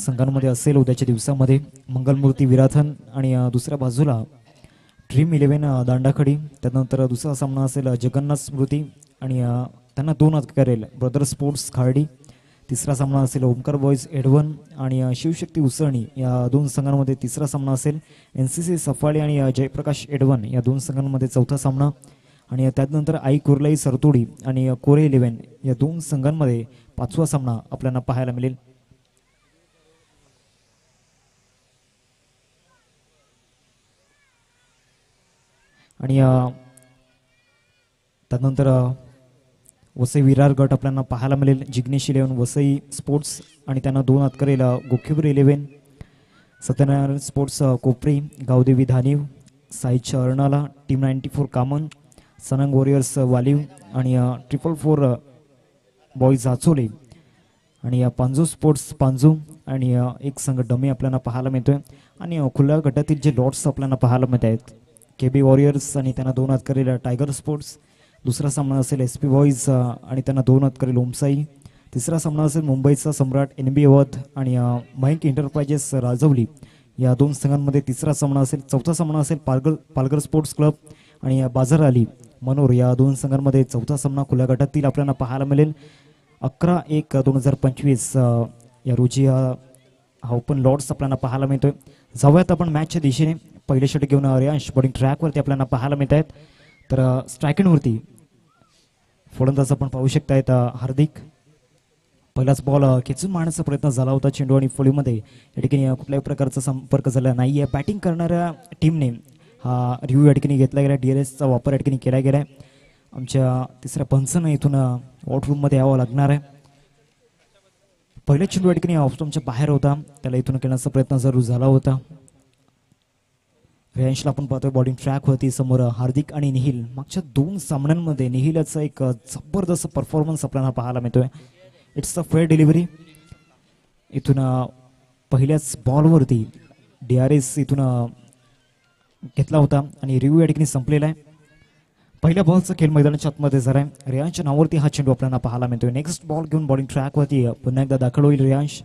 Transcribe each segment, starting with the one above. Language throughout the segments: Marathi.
संघांमध्ये असेल उद्याच्या दिवसामध्ये. मंगलमूर्ती विराथन आणि दुसऱ्या बाजूला ड्रीम 11 दांडाखडी. त्यानंतर दुसरा सामना असेल जगन्नाथ स्मृती आणि त्यांना 2 करेल ब्रदर स्पोर्ट्स खार्डी. तिसरा सामना असेल ओमकार बॉईज एडवन आणि शिवशक्ती उसळणी या 2 संघांमध्ये. तिसरा सामना असेल NCC सफाळे आणि जयप्रकाश एडवन या 2 संघांमध्ये. चौथा सामना आणि त्यानंतर आई कुर्लाई सरतोडी आणि कोरे 11 या 2 संघांमध्ये 5वा सामना आपल्याला पाहायला मिळेल. आणि त्यानंतर वसई विरार गट आपल्याला पाहायला मिळेल. जिग्नेश 11 वसई स्पोर्ट्स आणि त्यांना 2 करेल गोखीवर 11. सत्यनारायण स्पोर्ट्स कोपरी गावदेवी धानीव. साईच अर्णाला टीम 94 कामन. सनंग वॉरियर्स वालीव आणि 444 बॉईज आचोले आणि पांजू स्पोर्ट्स पांजू आणि एक संघ डमी आपल्याला पाहायला मिळतोय. आणि खुल्या गटातील जे लॉट्स आपल्याला पाहायला मिळत आहेत KB वॉरियर्स आणि त्यांना 2 करेल टायगर स्पोर्ट्स. दुसरा सामना असेल SP बॉईज आणि त्यांना 2 करेल ओमसाई. तिसरा सामना असेल मुंबईचा सम्राट NB अवध आणि मयंक एंटरप्राइजेस राजवली या 2 संघांमध्ये. तिसरा सामना असेल. चौथा सामना असेल पालघर स्पोर्ट्स क्लब आणि बाजार अली मनोर या 2 संघांमध्ये. चौथा सामना खुल्या गटातील आपल्याला पाहायला मिळेल 11/1/2025 या रोजी हा ओपन लॉर्ड्स आपल्याला पाहायला मिळतोय. जाऊयात आपण मॅचच्या दिशेने. पहिले षटक घेऊन रियांश बॉलिंग ट्रॅकवरती आपल्याला पाहायला मिळत आहेत. तर स्ट्रायकिंगवरती फलंदाज आपण पाहू शकतायत हार्दिक. पहिलाच बॉल खेचून मारण्याचा प्रयत्न झाला होता चेंडू आणि फळीमध्ये या ठिकाणी कुठल्याही प्रकारचा संपर्क झाला नाही आहे. बॅटिंग करणाऱ्या टीमने हा रिव्ह्यू या ठिकाणी घेतला गेला. DLSचा वापर या ठिकाणी केला गेला आहे. आमच्या तिसऱ्या पंचानं इथून वॉटरूममध्ये यावं लागणार आहे. पहिला चेंडू या ठिकाणी ऑफस्टॉमच्या बाहेर होता. त्याला इथून खेळण्याचा प्रयत्न जरूर झाला होता. रियांशला आपण पाहतोय बॉलिंग ट्रॅक होती. समोर हार्दिक आणि निहिल. मागच्या 2 सामन्यांमध्ये निहिलचा एक जबरदस्त परफॉर्मन्स आपल्याला पाहायला मिळतोय. It's a fair delivery. इथून पहिल्याच बॉलवरती DRS इथून घेतला होता आणि रिव्ह्यू या ठिकाणी संपलेला आहे. पहिल्या बॉलचा खेळ मैदानाच्या आतमध्ये झालाय. रियांशच्या नावावरती हा चेंडू आपल्याला पाहायला मिळतोय. नेक्स्ट बॉल घेऊन बॉलिंग ट्रॅकवरती पुन्हा एकदा दाखल होईल रियांश.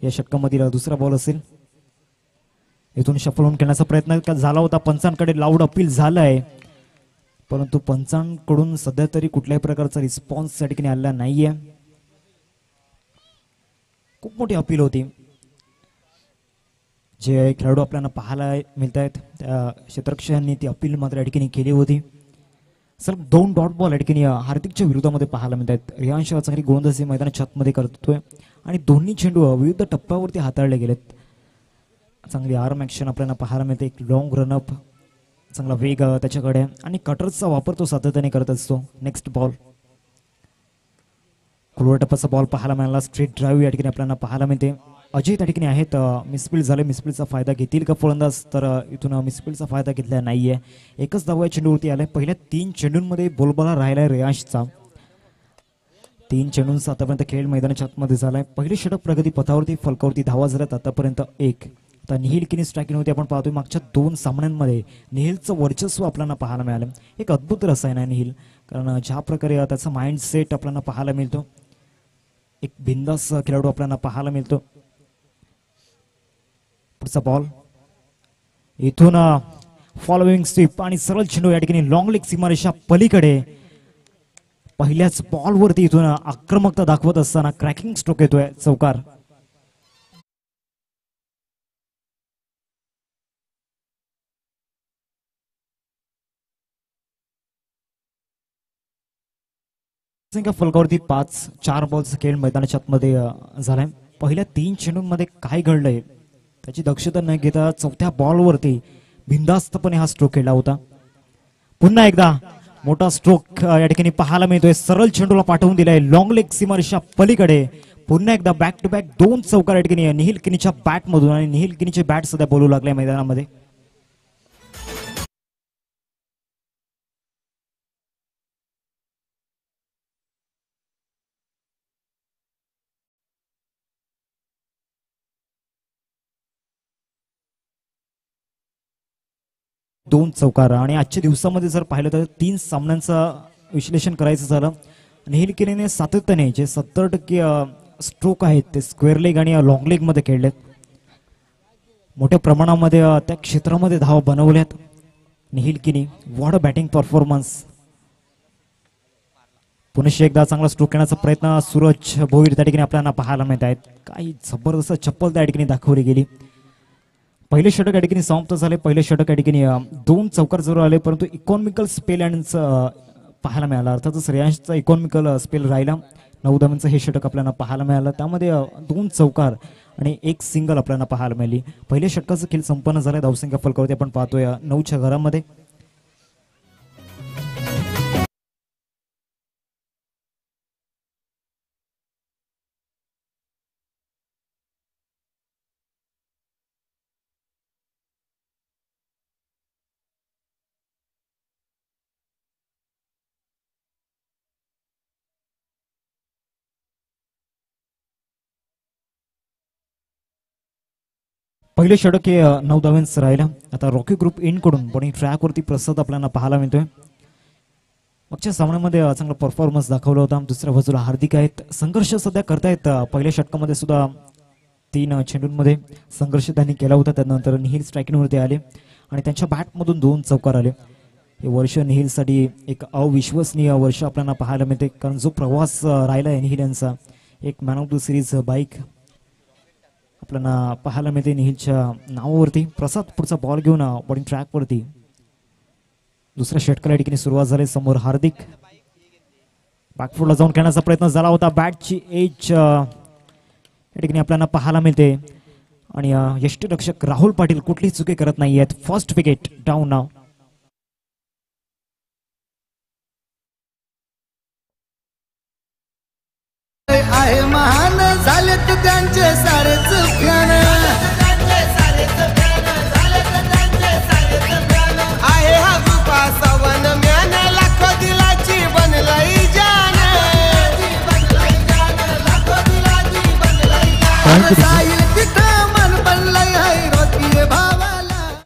या षटकामधील दुसरा बॉल असेल. इथून शफल होऊन खेळण्याचा प्रयत्न झाला होता. पंचांकडे लाऊड अपील झालंय परंतु पंचांकडून सध्या तरी कुठल्याही प्रकारचा रिस्पॉन्स या ठिकाणी आलेला नाहीये. खूप मोठी अपील होती. जे खेळाडू आपल्याला पाहायला मिळत आहेत त्या क्षेत्ररक्षकांनी ती अपील मात्र या ठिकाणी केली होती. सर 2 डॉट बॉल या ठिकाणी हार्दिकच्या विरोधामध्ये पाहायला मिळत आहेत. रियांश चांगली गोलंदाजी मैदानाच्या आतमध्ये करतोय आणि दोन्ही चेंडू विविध टप्प्यावरती हाताळले गेलेत. चांगली आर्म ऍक्शन आपल्याला पाहायला मिळते. एक लॉंग रनअप चांगला वेग त्याच्याकडे आणि कटरचा वापर तो सातत्याने करत असतो. नेक्स्ट बॉल खुलवा टप्प्याचा बॉल पाहायला मिळाला. स्ट्रेट ड्राईव्ह या ठिकाणी आपल्याला पाहायला मिळते. अजय त्या ठिकाणी आहेत. मिसफील्ड झाले. मिसफील्डचा फायदा घेतील का फलंदाज? तर इथून मिसफील्डचा फायदा घेतला नाहीये. एकच धावा या चेंडूवरती आलाय. पहिल्या 3 चेंडूंमध्ये बोलबाला राहिलाय रियांशचा. 3 चेंडूंचा आतापर्यंत खेळ मैदानाच्या आतमध्ये झालाय. पहिले षटक प्रगती पथावरती फलकावरती धावा झाल्यात आतापर्यंत 1. आता निहिल किनी स्ट्रायकिंग होती. आपण पाहतोय मागच्या 2 सामन्यांमध्ये निहिलचं वर्चस्व आपल्याला पाहायला मिळालं. एक अद्भुत रसायन आहे निहिल. कारण ज्या प्रकारे त्याचा माइंड सेट आपल्याला पाहायला मिळतो. एक बिंदास खेळाडू आपल्याला पाहायला मिळतो. पुढचा बॉल इथून फॉलोइंग स्वीप आणि सरळ चेंडू या ठिकाणी लॉंग लेग सीमारेषा पलीकडे. पहिल्याच बॉलवरती इथून आक्रमकता दाखवत असताना क्रॅकिंग स्ट्रोक येतोय चौकार. फलकावरती 4 बॉलचा खेळ मैदानाच्या आतमध्ये झालाय. पहिल्या 3 चेंडूंमध्ये काय घडलंय त्याची दक्षता न घेता 4थ्या बॉलवरती बिनधास्तपणे हा स्ट्रोक खेळला होता. पुन्हा एकदा मोठा स्ट्रोक या ठिकाणी पाहायला मिळतोय. सरळ चेंडूला पाठवून दिलाय लॉंग लेग सीमारेषा पलीकडे. पुन्हा एकदा बॅक टू बॅक 2 चौकार या ठिकाणी निहिल किनीच्या बॅट मधून आणि निहिल किनीचे बॅट सध्या बोलू लागले मैदानामध्ये. दोन चौकार आणि आजच्या दिवसामध्ये जर पाहिलं तर 3 सामन्यांचं विश्लेषण करायचं झालं. निहिल किनीने सातत्याने जे 70% स्ट्रोक आहेत ते स्क्वेअर लेग आणि लॉंग लेग मध्ये खेळलेत. मोठ्या प्रमाणामध्ये त्या क्षेत्रामध्ये धावा बनवल्यात निहिल किनी. What a batting performance. पुन्हा एकदा चांगला स्ट्रोक घेण्याचा प्रयत्न सूरज भोईर त्या ठिकाणी आपल्याला पाहायला मिळत आहेत. काही जबरदस्त चप्पल त्या ठिकाणी दाखवली गेली. पहिले षटक या ठिकाणी समाप्त झाले. पहिले षटक या ठिकाणी 2 चौकार जरूर आले परंतु इकॉनॉमिकल स्पेल यांचं पाहायला मिळालं. अर्थातच श्रेयांशचा इकॉनॉमिकल स्पेल राहिला. 9 धावांचं हे षटक आपल्याला पाहायला मिळालं. त्यामध्ये 2 चौकार आणि 1 सिंगल आपल्याला पाहायला मिळाली. पहिल्या षटकाचा खेळ संपन्न झाला. धावसंख्या फलकावरती आपण पाहतोय 9च्या घरामध्ये. पहिले षटक हे 9 धावांचं राहिलं. आता रॉकी ग्रुप इन कडून बॉलिंग ट्रॅकवरती प्रसाद आपल्याला पाहायला मिळतोय. मागच्या सामन्यामध्ये चांगला परफॉर्मन्स दाखवला होता. दुसऱ्या बाजूला हार्दिक आहेत. संघर्ष सध्या करतायत. पहिल्या षटकामध्ये सुद्धा 3 चेंडूंमध्ये संघर्ष त्यांनी केला होता. त्यानंतर निहिल स्ट्रायकिंगवरती आले आणि त्यांच्या बॅटमधून 2 चौकार आले. हे वर्ष निहिलसाठी एक अविश्वसनीय वर्ष आपल्याला पाहायला मिळते. कारण जो प्रवास राहिला आहे निहिल यांचा, एक man of the series bike आपल्याला पाहायला मिळते निहिलच्या नावावरती. प्रसाद पुढचा बॉल घेऊन बॉलिंग ट्रॅकवरती. दुसऱ्या षटकाला ठिकाणी सुरुवात झाली. समोर हार्दिक बॅकफुटला जाऊन खेळण्याचा प्रयत्न झाला होता. बॅटची एज या ठिकाणी आपल्याला पाहायला मिळते आणि यष्टीरक्षक राहुल पाटील कुठलीही चुकी करत नाही आहेत. फर्स्ट विकेट डाऊन नाव. आहे महान झालेत त्यांचे सारेच फॅन. आहे हा गुपा सवन म्यान लाखो दिलाची बनलाई जान. साहिल तिथं मन बनलंय हाय रोटी भावाला.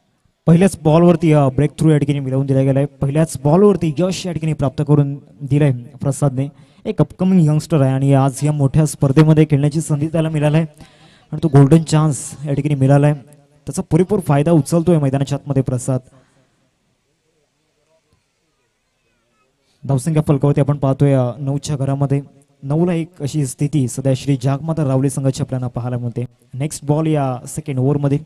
पहिल्याच बॉलवरती ब्रेक थ्रू या ठिकाणी मिळवून दिला गेलाय. पहिल्याच बॉलवरती यश या ठिकाणी प्राप्त करून दिलंय प्रसादने. एक अपकमिंग यंगस्टर आहे आणि आज या मोठ्या स्पर्धेमध्ये खेळण्याची संधी त्याला मिळाली आहे आणि तो गोल्डन चान्स या ठिकाणी मिळाला आहे. त्याचा पुरेपूर फायदा उचलतोय मैदानाच्या आतमध्ये प्रसाद. धावसंख्या फलकावरती आपण पाहतोय 9च्या घरामध्ये. 9ला एक अशी स्थिती सध्या श्री जागमाता रावले संघाची आपल्याला पाहायला मिळते. नेक्स्ट बॉल या सेकंड ओव्हरमध्ये.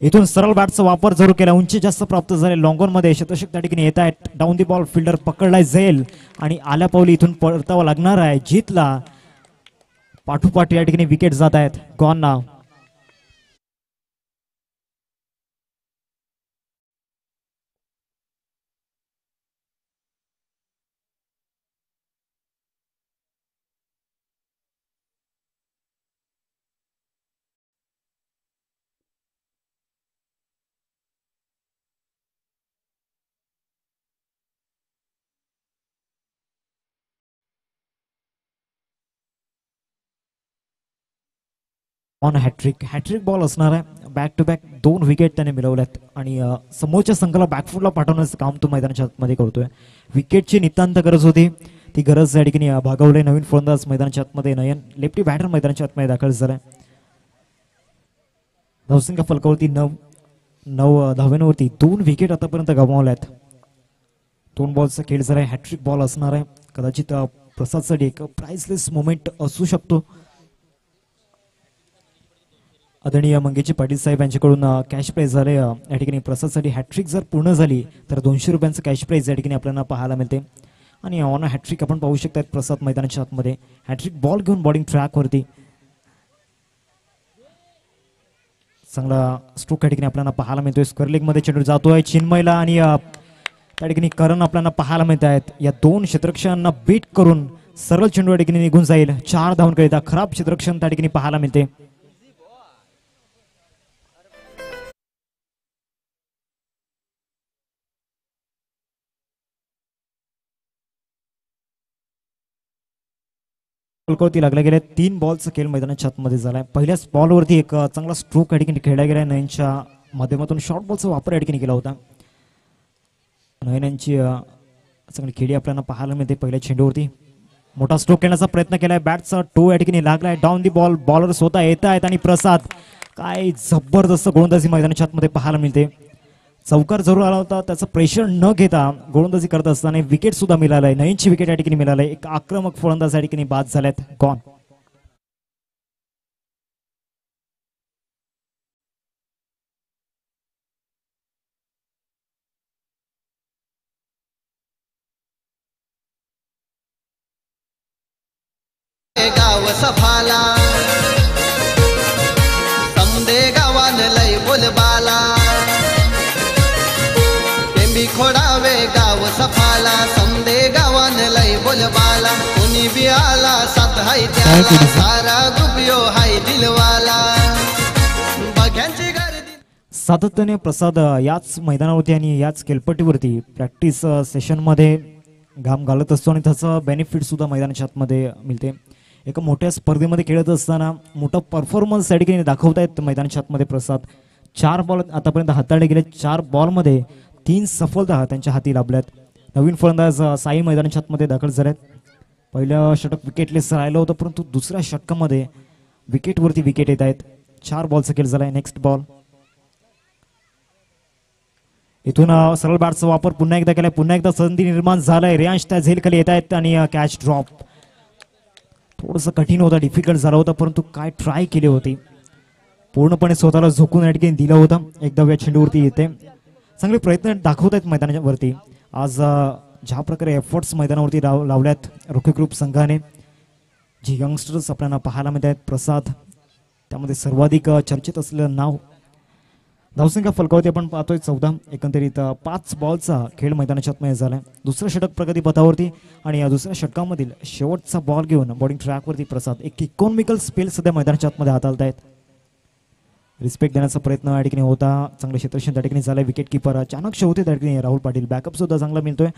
इथून सरळ बॅटचा वापर जरूर केला. उंची जास्त प्राप्त झाले. लॉंग ऑन मध्ये शतशक त्या ठिकाणी येत आहेत. डाऊन दी बॉल फिल्डर पकडला जाईल आणि आल्या पावली इथून परतावा लागणार आहे. जीतला पाठोपाठ या ठिकाणी विकेट जात आहेत. Gone now. On hat-trick. Hat-trick ball असणार आहे. बॅक टू बॅक 2 विकेट त्याने मिळवल्यात आणि समोरच्या संघाला बॅकफुटला पाठवण्याचं काम तो मैदानाच्या आतमध्ये करतोय. विकेटची नितांत गरज होती. ती गरज या ठिकाणी भागवले. नवीन फलंदाज मैदानाच्या आतमध्ये नयन लेफ्टी बॅटर मैदानाच्या आतमध्ये दाखल झालाय. धावसंख्या फलकावरती 9 धावांवरती 2 विकेट आतापर्यंत गमावल्यात. 2 बॉलचा खेळ झालाय. हॅट्रिक बॉल असणार आहे. कदाचित प्रसादसाठी एक प्राइसलेस मोमेंट असू शकतो. आदरणीय मंगेशी पाटील साहेब यांच्याकडून कॅश प्राइज झाले या ठिकाणी. प्रसादसाठी हॅट्रिक जर पूर्ण झाली तर 200 रुपयांचं कॅश प्राइज या ठिकाणी आपल्याला पाहायला मिळते. आणि ऑन हॅट्रिक आपण पाहू शकता प्रसाद मैदानाच्या आतमध्ये. हॅट्रिक बॉल घेऊन बॉलिंग ट्रॅकवरती. चांगला स्ट्रोक या ठिकाणी आपल्याला पाहायला मिळतोय. स्क्वेअर लेग मध्ये चेंडू जातोय चिन्मयला आणि त्या ठिकाणी करण आपल्याला पाहायला मिळत आहेत. या 2 क्षेत्ररक्षकांना बीट करून सरळ चेंडू या ठिकाणी निघून जाईल. 4 धावांकरिता खराब क्षेत्ररक्षण त्या ठिकाणी पाहायला मिळते. फलकावरती लागला गेल्या 3 बॉलचा खेळ मैदानाच्या आतमध्ये झालाय. पहिल्याच बॉलवरती एक चांगला स्ट्रोक या ठिकाणी खेळला गेला. नयनच्या माध्यमातून शॉर्ट बॉलचा वापर या ठिकाणी केला होता. नयन यांची चांगली खेळी आपल्याला पाहायला मिळते पहिल्या चेंडूवरती. मोठा स्ट्रोक खेळण्याचा प्रयत्न केलाय, बॅटचा टो या ठिकाणी लागलाय, डाऊन दी बॉल, बॉलर स्वतः येत आहेत आणि प्रसाद काय जबरदस्त गोलंदाजी मैदानाच्या आतमध्ये पाहायला मिळते. चौकार जरूर आला होता, त्याचं प्रेशर न घेता गोलंदाजी करत असताना विकेट सुद्धा मिळालाय. नवीनची विकेट या ठिकाणी मिळालाय. एक आक्रमक फलंदाज या ठिकाणी बाद झाल्यात, गॉन. गाव सफाला समदे गावान लय बोलबाला, टेंबी खोडावे गाव सफाला समदे गावान लय बोलबाला, कोणी बी आला साथ हाय त्याला, सारा गुपियो हाय दिलवाला, बघ्यांची गर्दी. सातत्याने प्रसाद याच मैदानावरती आणि याच खेळपट्टीवरती प्रॅक्टिस सेशनमध्ये घाम घालत असतो आणि त्याचं बेनिफिट सुद्धा मैदानाच्या आतमध्ये मिळते. एका मोठ्या स्पर्धेमध्ये खेळत असताना मोठा परफॉर्मन्स या ठिकाणी दाखवतायत मैदानाच्या आतमध्ये प्रसाद. 4 बॉल आतापर्यंत हाताळले गेले, 4 बॉलमध्ये 3 सफलता त्यांच्या हाती लाभल्यात. नवीन फलंदाज साई मैदानाच्या आतमध्ये दाखल झाल्यात. पहिल्या षटक विकेटलेस राहिलं होतं, परंतु दुसऱ्या षटकामध्ये विकेटवरती विकेट येत आहेत. 4 बॉलचा खेळ झालाय. Next ball. इथून सरळ बॅटचा वापर पुन्हा एकदा केलाय, पुन्हा एकदा संधी निर्माण झालाय. रेयांश त्या झेल खाली येत आहेत आणि कॅच ड्रॉप. थोडंसं कठीण होता, डिफिकल्ट झाला होता, परंतु काय ट्राय केली होती, पूर्णपणे स्वतःला झोकून या ठिकाणी दिलं होतं. एकदा या चेंडूवरती येते, चांगले प्रयत्न दाखवत आहेत मैदानावरती. आज ज्या प्रकारे एफर्ट्स मैदानावरती लावल्यात रोखी ग्रुप संघाने, जे यंगस्टर्स आपल्याला पाहायला मिळत आहेत, प्रसाद त्यामध्ये सर्वाधिक चर्चेत असलेलं नाव. धावसंख्या फलकावरती आपण पाहतोय 14. एकंदरीत 5 बॉलचा खेळ मैदानाच्या आतमध्ये झालाय. दुसरं षटक प्रगती पथावरती आणि या दुसऱ्या षटकामधील शेवटचा बॉल घेऊन बॉलिंग ट्रॅकवरती प्रसाद. एक इकॉनॉमिकल स्पेल सध्या मैदानाच्या आतमध्ये हाताळत आहेत. रिस्पेक्ट देण्याचा प्रयत्न या ठिकाणी होता, चांगले क्षेत्ररक्षण त्या ठिकाणी झालंय. विकेट किपर अचानक होते त्या ठिकाणी राहुल पाटील. बॅकअप सुद्धा चांगला मिळतोय.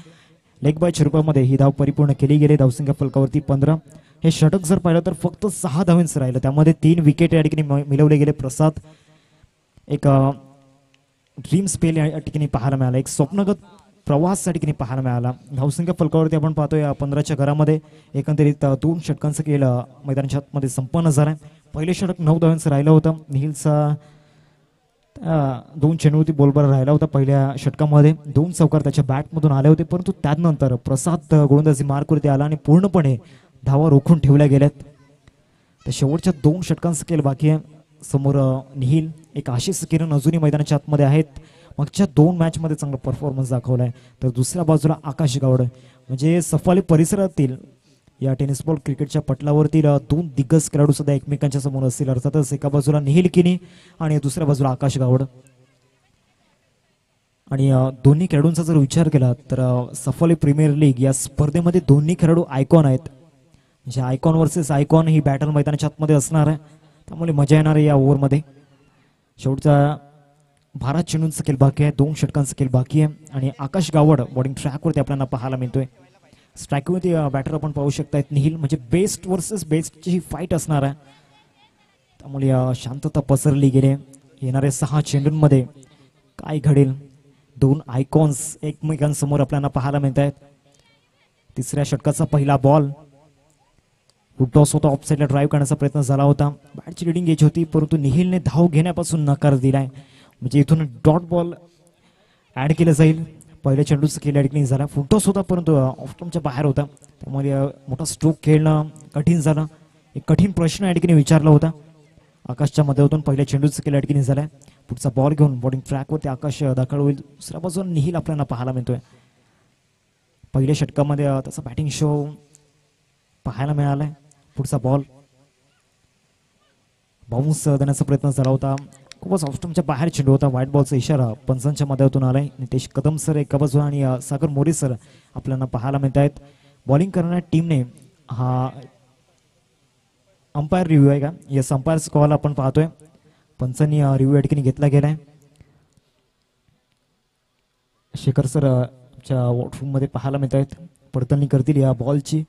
लेग बाय स्वरूपामध्ये ही धाव परिपूर्ण केली गेली. धावसंख्या फलकावरती 15. हे षटक जर पाहिलं तर फक्त 6 धावांचं राहिलं, त्यामध्ये 3 विकेट या ठिकाणी मिळवले गेले. प्रसाद एक ड्रीम स्पेल या ठिकाणी पाहायला मिळाला, एक स्वप्नगत प्रवास या ठिकाणी पाहायला मिळाला. धावसंख्या फलकावरती आपण पाहतोय 15च्या घरामध्ये एकंदरीत 2 षटकांचं खेळ मैदानाच्या आतमध्ये संपन्न झालाय. पहिले षटक 9 धावांचं राहिलं होतं. निहिलचा 2 चेंडूवरती बॉलबर राहिला होता. पहिल्या षटकामध्ये 2 चौकार त्याच्या बॅटमधून आले होते, परंतु त्यानंतर प्रसाद गोलंदाजी मार्कवरती आला आणि पूर्णपणे धावा रोखून ठेवल्या गेल्यात. तर शेवटच्या 2 षटकांचं खेळ बाकी आहे. समोर निहिल, एक आशिष किरण अजूनही मैदानाच्या आतमध्ये आहेत. मागच्या 2 मॅचमध्ये चांगला परफॉर्मन्स दाखवलाय. तर दुसऱ्या बाजूला आकाश गावडे, म्हणजे सफाली परिसरातील या टेनिस बॉल क्रिकेटच्या पटलावरतील 2 दिग्गज खेळाडू सुद्धा एकमेकांच्या समोर असतील. अर्थातच एका बाजूला निहिल किनी आणि दुसऱ्या बाजूला आकाश गावड. आणि दोन्ही खेळाडूंचा जर विचार केला तर सफाली प्रीमियर लीग या स्पर्धेमध्ये दोन्ही खेळाडू आयकॉन आहेत. म्हणजे आयकॉन वर्सेस आयकॉन ही बॅटल मैदानाच्या आतमध्ये असणार आहे, त्यामुळे मजा येणार आहे या ओव्हरमध्ये. शेवटचा 12 चेंडूंचा खेळ बाकी आहे, 2 षटकांचा खेळ बाकी आहे आणि आकाश गावड बॉलिंग ट्रॅकवरती आपल्याला पाहायला मिळतोय. स्ट्राईकवरती बॅटर आपण पाहू शकतायत निहिल, म्हणजे बेस्ट वर्सेस बेस्टची ही फाईट असणार आहे. त्यामुळे शांतता पसरली गेली. येणाऱ्या 6 चेंडूंमध्ये काय घडेल, 2 आयकॉन्स एकमेकांसमोर आपल्याला पाहायला मिळत आहेत. तिसऱ्या षटकाचा पहिला बॉल टॉस होता, ऑफसाईडला ड्राईव्ह करण्याचा प्रयत्न झाला होता. बॅटची रिडिंग घ्यायची होती, परंतु निहिलने धाव घेण्यापासून नकार दिलाय. म्हणजे इथून डॉट बॉल ऍड केलं जाईल. पहिल्या चेंडूचा खेळ या झाला, फुलटॉस होता परंतु ऑफस्टम्पच्या बाहेर होता, त्यामुळे मोठा स्ट्रोक खेळणं कठीण झालं. एक कठीण प्रश्न या ठिकाणी विचारला होता आकाशच्या मध्यातून. पहिल्या चेंडूचा खेळ या ठिकाणी झालाय. पुढचा बॉल घेऊन बॉलिंग ट्रॅकवरती आकाश दाखल होईल. दुसऱ्या बाजूला निहिल आपल्याला पाहायला मिळतोय. पहिल्या षटकामध्ये त्याचा बॅटिंग शो पाहायला मिळालाय. पुढचा बॉल बाउन्स देण्याचा प्रयत्न झाला होता, खूपच ऑफस्टम्पच्या बाहेर चेंडू होता. व्हाईट बॉलचा इशारा पंचांच्या मध्यातून आलाय. नितेश कदम सर एका बाजूला आणि सागर मोरे सर आपल्याला पाहायला मिळत आहेत. बॉलिंग करणाऱ्या टीमने हा अंपायर रिव्ह्यू आहे का, यस अंपायरचा कॉल आपण पाहतोय. पंचांनी रिव्ह्यू या ठिकाणी घेतला गेलाय. शेखर सर वॉटरूम मध्ये पाहायला मिळत आहेत, पडताळणी करतील या बॉलची.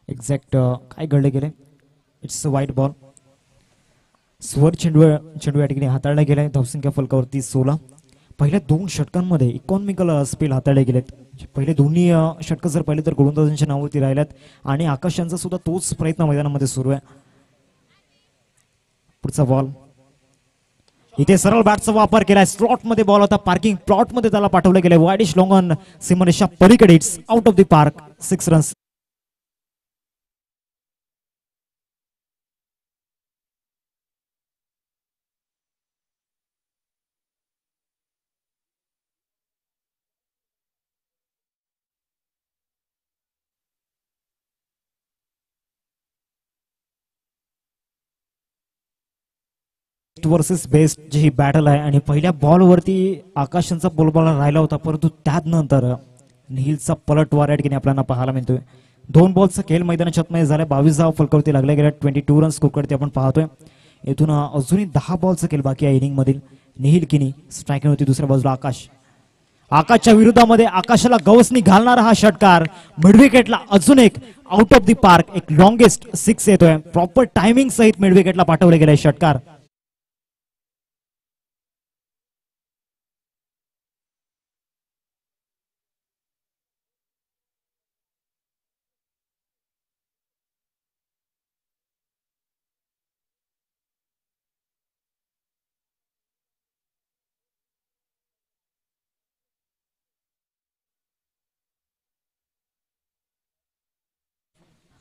एक्झॅक्ट काय घडले गेले, इट्स अ व्हाईट बॉल. स्वर चेंडू या ठिकाणी हाताळला गेलाय. धावसंख्या फलकावरती 16. पहिल्या 2 षटकांमध्ये इकॉनॉमिकल स्पेल हाताळले गेलेत. पहिले दोन्ही षटक जर पाहिले तर गोलंदाजांच्या नावावरती राहिल्यात आणि आकाश यांचा सुद्धा तोच प्रयत्न मैदानामध्ये सुरू आहे. पुढचा बॉल इथे सरळ बॅटचा वापर केलाय. स्लॉट मध्ये बॉल होता, पार्किंग प्लॉट मध्ये त्याला पाठवलं गेलंय. वाईडिश लॉंग ऑन सीमारेषा पलीकडे, it's out of the park, 6 runs. Versus best जी ही बॅटल आहे आणि पहिल्या बॉलवरती आकाशांचा बोलबाला राहिला होता, परंतु त्यानंतर निहिलचा पलटवार या ठिकाणी आपल्याला पाहायला मिळतोय. 2 बॉलचा खेळ मैदानाच्या आतमध्ये झालाय. 22 धावा फलकावरती लागल्या गेल्या. 22 रन्स स्कोरवरती आपण पाहतोय. इथून अजूनही 10 बॉलचा खेळ बाकी आहे इनिंग मधील. निहिल किनी स्ट्राईक होती. दुसऱ्या बाजूला आकाशच्या विरोधामध्ये आकाशाला गवसणी घालणारा हा षटकार. मिड विकेटला अजून एक आउट ऑफ द पार्क, एक लॉंगेस्ट 6 येतोय. प्रॉपर टायमिंग सहित मिड विकेटला पाठवले गेले षटकार.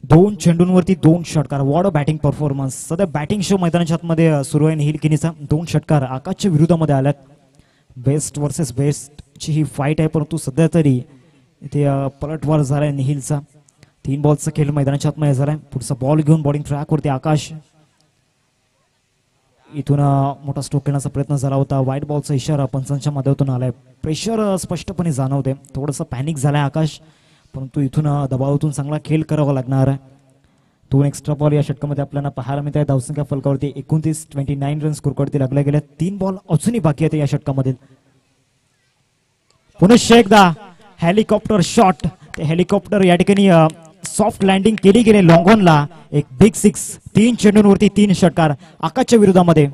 दोन चेंडूंवरती 2 षटकार. What a batting performance. सध्या बॅटिंग शो मैदानाच्या आतमध्ये सुरू आहे. निहिल किनीचा 2 षटकार आकाशच्या विरोधामध्ये आल्यात. बेस्ट वर्सेस बेस्ट ची ही फाईट आहे, परंतु सध्या तरी इथे पलटवार झालाय निहिलचा. 3 बॉलचा खेळ मैदानाच्या आतमध्ये झालाय. पुढचा बॉल घेऊन बॉलिंग ट्रॅक वरती आकाश. इथून मोठा स्ट्रोक घेण्याचा प्रयत्न झाला होता. व्हाईट बॉलचा इशारा पंचांच्या माध्यमातून आलाय. प्रेशर स्पष्टपणे जाणवते. थोडंसं पॅनिक झालाय आकाश, परंतु इथून दबावातून चांगला खेळ करावा लागणार आहे. 2 एक्स्ट्रा बॉल या षटकामध्ये आपल्याला पाहायला मिळत आहे. धावसंख्या फलकावरती 29 रन स्कोरवरती लागल्या गेल्या. 3 बॉल अजूनही बाकी आहेत या षटकामध्ये. पुनश्च एकदा हेलिकॉप्टर शॉट. ते हेलिकॉप्टर या ठिकाणी सॉफ्ट लँडिंग केली गेली लॉंगॉनला. एक बिग 6. 3 चेंडूंवरती 3 षटकार आकाशच्या विरोधामध्ये.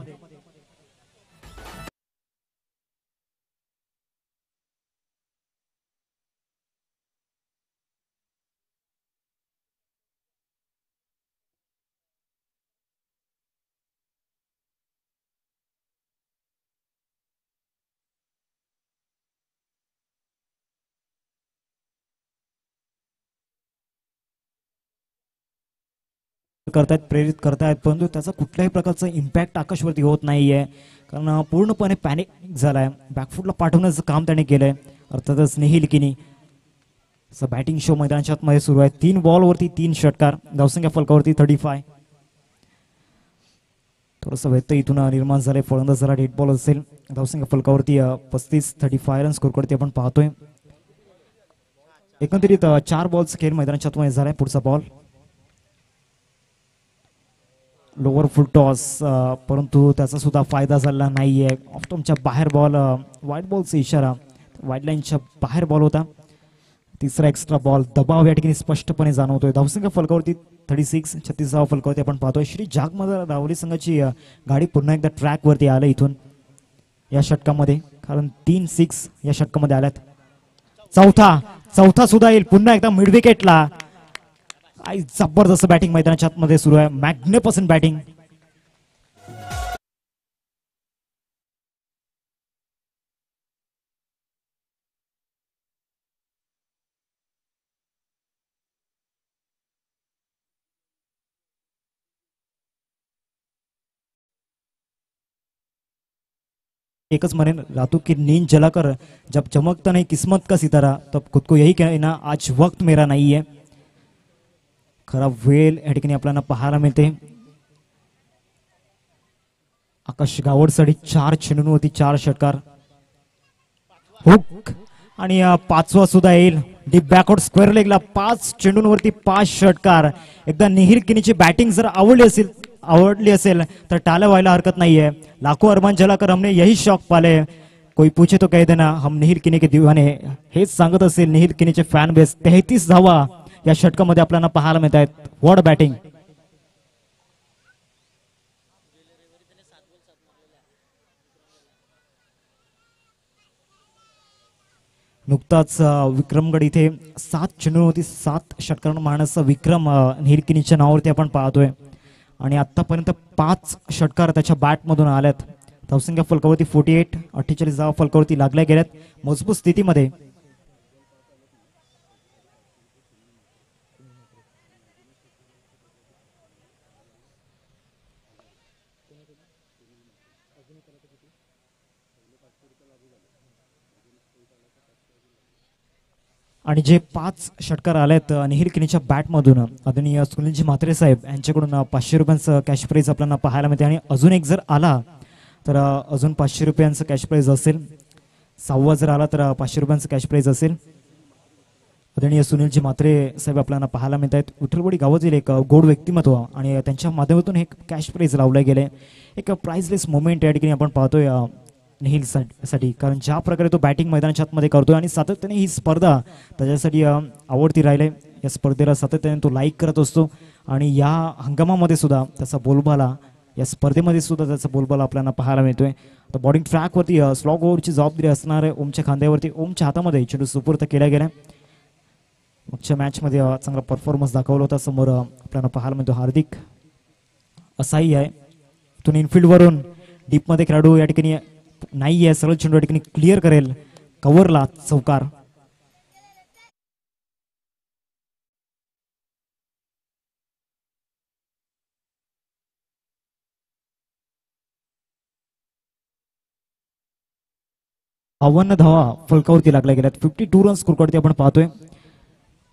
करतायत, प्रेरित करतायत, परंतु त्याचा कुठल्याही प्रकारचा इम्पॅक्ट आकाशवरती होत नाहीये, कारण पूर्णपणे पॅनिक झालाय. बॅकफुटला पाठवण्याचं काम त्याने केलंय. अर्थातच निहिल किनी बॅटिंग शो मैदानाच्या आतमध्ये सुरू आहे. 3 बॉलवरती 3 षटकार. धावसंख्या फलकावरती 35. थोडंसं व्यत्यय इथून निर्माण झालंय. फलंदाज जरा डेड बॉल असेल. धावसंख्या फलकावरती 35 रन स्कोरवरती आपण पाहतोय. एकंदरीत 4 बॉलचा खेळ मैदानाच्या आतमध्ये झालाय. पुढचा बॉल लोअर फुल टॉस, परंतु त्याचा सुद्धा फायदा झाला नाहीये. ऑफ्टॉमच्या बाहेर बॉल. व्हाईट बॉलचा इशारा. व्हाईट लाईनच्या बाहेर बॉल होता. तिसरा एक्स्ट्रा बॉल. दबाव या ठिकाणी स्पष्टपणे जाणवतोय. धावसंख्या फलकावरती 36 धावा फलकावरती आपण पाहतोय. श्री जागमधला धावली संघाची गाडी पुन्हा एकदा ट्रॅक वरती आलं इथून या षटकामध्ये, कारण 3 6 या षटकामध्ये आल्यात. चौथा सुद्धा येईल पुन्हा एकदा मिड विकेटला. जबरदस्त बॅटिंग मैदानाच्या आतमध्ये सुरू आहे. Magnificent batting. एकच म्हणेन रातू की नींद जलाकर जब चमकता नहीं किस्मत का सितारा तब खुद को यही कहना आज वक्त मेरा नहीं है. खरा वेळ या ठिकाणी आपल्याला पाहायला मिळते. आकाश गावडसाठी 4 चेंडूंवरती 4 षटकार. हुक आणि 5वा सुद्धा येईल. डीप बॅकवर्ड स्क्वेअर लेगला 5 चेंडूंवरती 5 षटकार. एकदा निहिल किनीची बॅटिंग जर आवडली असेल तर टाळ्या व्हायला हरकत नाहीये. लाखो अरमान जलाकर हमने यही शौक पाले, कोई पूछे तो कह देना हम निहिल किनी के दीवाने. हेच सांगत असेल निहिल किनीचे फॅन बेस. 33 धावा या षटकामध्ये आपल्याला पाहायला मिळत आहेत. What batting. नुकताच विक्रमगड इथे 7 चेंडूवरती 7 षटकार मारण्याचा विक्रम निहिलकिनीच्या नावावरती आपण पाहतोय आणि आतापर्यंत 5 षटकार त्याच्या बॅटमधून आल्यात. धावसंख्या फलकावरती 48, 48 धावा फलकावरती लागल्या गेल्यात मजबूत स्थितीमध्ये. आणि जे 5 षटकार आलेत निहिलकिनीच्या बॅटमधून आदरणीय सुनीलजी म्हात्रे साहेब यांच्याकडून 500 रुपयांचं कॅश प्राईज आपल्याला पाहायला मिळते आणि अजून एक जर आला तर अजून 500 रुपयांचं कॅश प्राईज असेल. 6वा जर आला तर 500 रुपयांचं कॅश प्राईज असेल. आदरणीय सुनीलजी म्हात्रे साहेब आपल्याला पाहायला मिळत आहेत. विठ्ठलवाडी गावातील एक गोड व्यक्तिमत्व आणि त्यांच्या माध्यमातून एक कॅश प्राईज लावलं गेले. एक प्राइजलेस मोमेंट या ठिकाणी आपण पाहतोय निहिल साठी, कारण ज्या प्रकारे तो बॅटिंग मैदानाच्या आतमध्ये करतोय आणि सातत्याने ही स्पर्धा त्याच्यासाठी आवडती राहिले. या स्पर्धेला सातत्याने तो लाईक करत असतो आणि या हंगामामध्ये सुद्धा त्याचा बोलबाला, या स्पर्धेमध्ये सुद्धा त्याचा बोलबाला आपल्याला पाहायला मिळतोय. तर बॉलिंग ट्रॅकवरती स्लॉग ओव्हरची जबाबदारी असणार आहे ओमच्या खांद्यावरती. ओमच्या हातामध्ये चेंडू सुपूर्द केला गेला. मागच्या मॅचमध्ये चांगला परफॉर्मन्स दाखवला होता. समोर आपल्याला पाहायला मिळतो हार्दिक असाही आहे. इथून इनफिल्डवरून डीपमध्ये खेळाडू या ठिकाणी नाही आहे, सरळ चेंडू या ठिकाणी क्लिअर करेल. कव्हरला चौकार. आव्हान धावा फलकावरती लागल्या गेल्यात. 52 रन स्कोर करते आपण पाहतोय.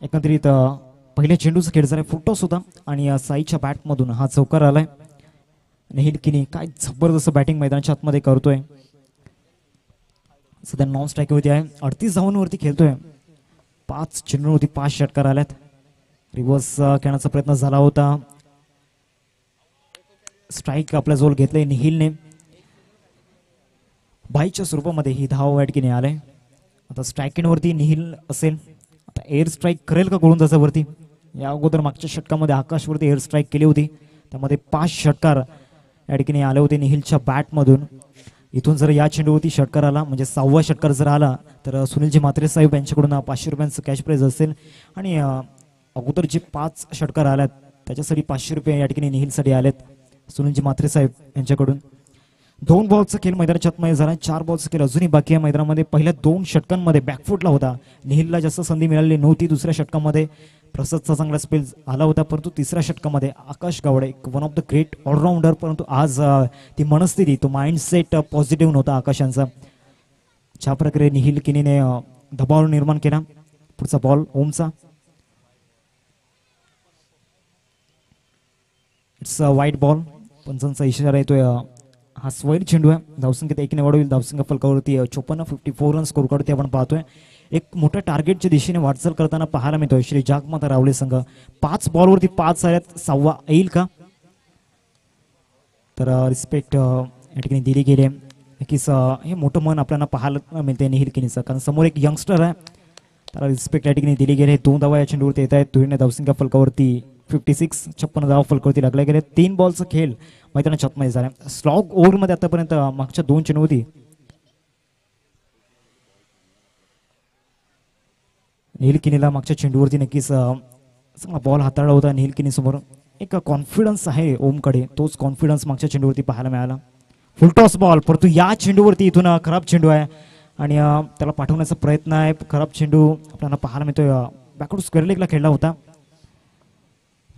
एकंदरीत पहिल्या चेंडूचा खेळ झालाय, फुटटॉस होता आणि साईच्या बॅटमधून हा चौकार आलाय. निहिलकिनी काय जबरदस्त बॅटिंग मैदानाच्या आतमध्ये करतोय. सध्या नॉन स्ट्राईकवरती आहे. 38 धावांवरती खेळतोय. 5 चेंडूंवरती 5 षटकार आल्यात. रिव्हर्स खेळण्याचा प्रयत्न झाला होता. स्ट्राईक आपल्या जवळ घेतलंय निहिलने. बाईच्या स्वरूपामध्ये ही धाव या ठिकाणी आलाय. आता स्ट्राईकिंगवरती निहिल असेल. आता एअर स्ट्राईक करेल का गोलंदाजावरती? या अगोदर मागच्या षटकामध्ये आकाशवरती एअर स्ट्राईक केली होती, त्यामध्ये 5 षटकार या ठिकाणी आले होते निहिलच्या बॅटमधून. इथून जर या चेंडूवरती षटकार आला म्हणजे 6वा षटकार जर आला तर सुनीलजी म्हात्रे साहेब यांच्याकडून 500 रुपयांचं कॅश प्राईज असेल आणि अगोदर जे 5 षटकार आल्यात त्याच्यासाठी 500 रुपये या ठिकाणी निहिलसाठी आलेत सुनीलजी म्हात्रे साहेब यांच्याकडून. 2 बॉलचा खेळ मैदानाच्या आतमध्ये झाला. 4 बॉलचा खेळ अजूनही बाकी आहे मैदानामध्ये. पहिल्या 2 षटकांमध्ये बॅकफुटला होता. निहिलला जास्त संधी मिळाली नव्हती. दुसऱ्या षटकामध्ये प्रसादचा चांगला स्पेल आला होता, परंतु तिसऱ्या षटकामध्ये Akash Gawde one of the great allrounder, परंतु आज ती मनस्थिती, तो माइंडसेट पॉझिटिव्ह नव्हता आकाशांचा. ज्या प्रकारे निहिलकिनीने दबाव निर्माण केला. पुढचा बॉल ओमचा. इट्स वाईट बॉल. पंचांचा इशारा येतोय. हा स्वैर चेंडू आहे. धावसंख्येत 1 ने वाढ धावसंख्या फलकावरती 54 रन स्कोर करते आपण पाहतोय. एक मोठ्या टार्गेटच्या दिशेने वाटचाल करताना पाहायला मिळतोय श्री जागमाता रावले संघ. 5 बॉलवरती 5 आल्यात. 6वा येईल का? तर रिस्पेक्ट या ठिकाणी दिली गेली. नक्कीच हे मोठं मन आपल्याला पाहायला मिळते निहिलकिनीचं, कारण समोर एक यंगस्टर आहे. त्याला रिस्पेक्ट या ठिकाणी दिली गेली. 2 धावा या चेंडूवरती येत आहेत. धुरीने धावसंख्या फलकावरती 56, 56 धावा फलकावरती लागल्या गेले. 3 बॉलचा खेळ मैदानाच्या आतमध्ये झाला. स्लॉग ओव्हरमध्ये आतापर्यंत मागच्या 2 चेंडूवरती निहिलकिनीला मागच्या चेंडूवरती नक्कीच चांगला बॉल हाताळला होता निहिलकिनी समोर. एक कॉन्फिडन्स आहे ओमकडे, तोच कॉन्फिडन्स मागच्या चेंडूवरती पाहायला मिळाला. फुल टॉस बॉल, परंतु या चेंडूवरती इथून खराब चेंडू आहे आणि त्याला पाठवण्याचा प्रयत्न आहे. खराब चेंडू आपल्याला पाहायला मिळतोय. बॅकवर्ड स्क्वेअर लेगला खेळला होता.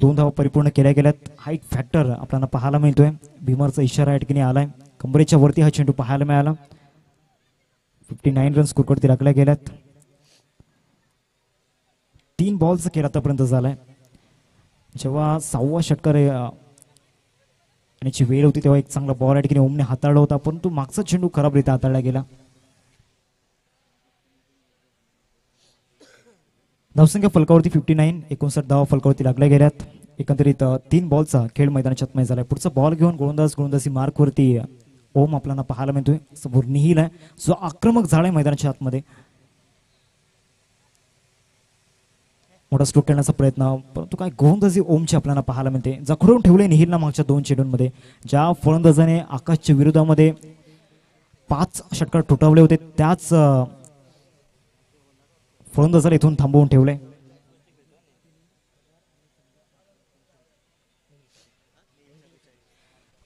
2 धावा परिपूर्ण केल्या गेल्यात. हाईट फॅक्टर आपल्याला पाहायला मिळतोय. भीमरचा इशारा या ठिकाणी आलाय. कंबरेच्या वरती हा चेंडू पाहायला मिळाला. 59 रन स्कोर करती लागल्या गेल्यात. 3 बॉलचा खेळ आतापर्यंत झालाय. जेव्हा 6वा षटकार याची वेळ होती तेव्हा एक चांगला बॉल या ठिकाणी ओमने हाताळला होता, परंतु मागचा चेंडू खराबरीत्या हाताळला गेला. धावसंख्या फलकावरती 59, 59 धावा फलकावरती लागल्या गेल्यात. एकंदरीत 3 बॉलचा खेळ मैदानाच्या आतमध्ये झालाय. पुढचा बॉल घेऊन गोलंदाजी मार्कवरती ओम आपल्याला पाहायला मिळतोय. समोर निहिल आहे जो आक्रमक झालाय मैदानाच्या आतमध्ये. मोठा स्ट्रोक खेळण्याचा प्रयत्न, परंतु काय गोलंदाजी ओमची आपल्याला पाहायला मिळते. जखडून ठेवले निहिलला मागच्या 2 चेंडूंमध्ये. ज्या फलंदाजाने आकाशच्या विरोधामध्ये 5 षटकार ठोठावले होते त्याच फलंदाजाला इथून थांबवून ठेवलंय.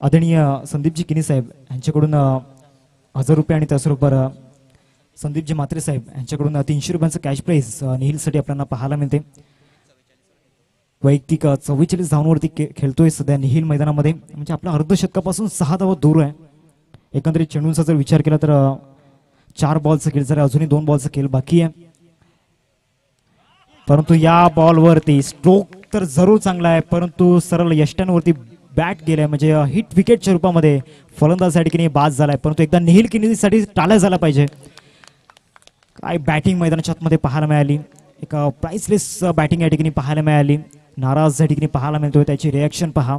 आदरणीय संदीपजी किनी साहेब यांच्याकडून 1000 रुपये आणि त्याचबरोबर संदीपजी म्हात्रे साहेब यांच्याकडून 300 रुपयांचं कॅश प्राइज निहिलसाठी आपल्याला पाहायला मिळते. वैयक्तिक 44 धावांवरती खेळतोय सध्या निहिल मैदानामध्ये, म्हणजे आपल्या अर्धशतकापासून 6 धावा दूर आहे. एकंदरीत चेंडूचा जर विचार केला तर 4 बॉलचा खेळ जर अजूनही 2 बॉलचा खेळ बाकी आहे. परंतु या बॉलवरती स्ट्रोक तर जरूर चांगला आहे, परंतु सरळ यष्ट्यांवरती बॅट गेलाय, म्हणजे हिट विकेटच्या रूपामध्ये फलंदाज या ठिकाणी बाद झालाय. परंतु एकदा निहिल किनीसाठी टाळ्या झाला पाहिजे. काय बॅटिंग मैदानाच्या आतमध्ये पाहायला मिळाली, एक प्राइसलेस बॅटिंग या ठिकाणी पाहायला मिळाली. नाराज या ठिकाणी पाहायला मिळतोय, त्याची रिॲक्शन पहा.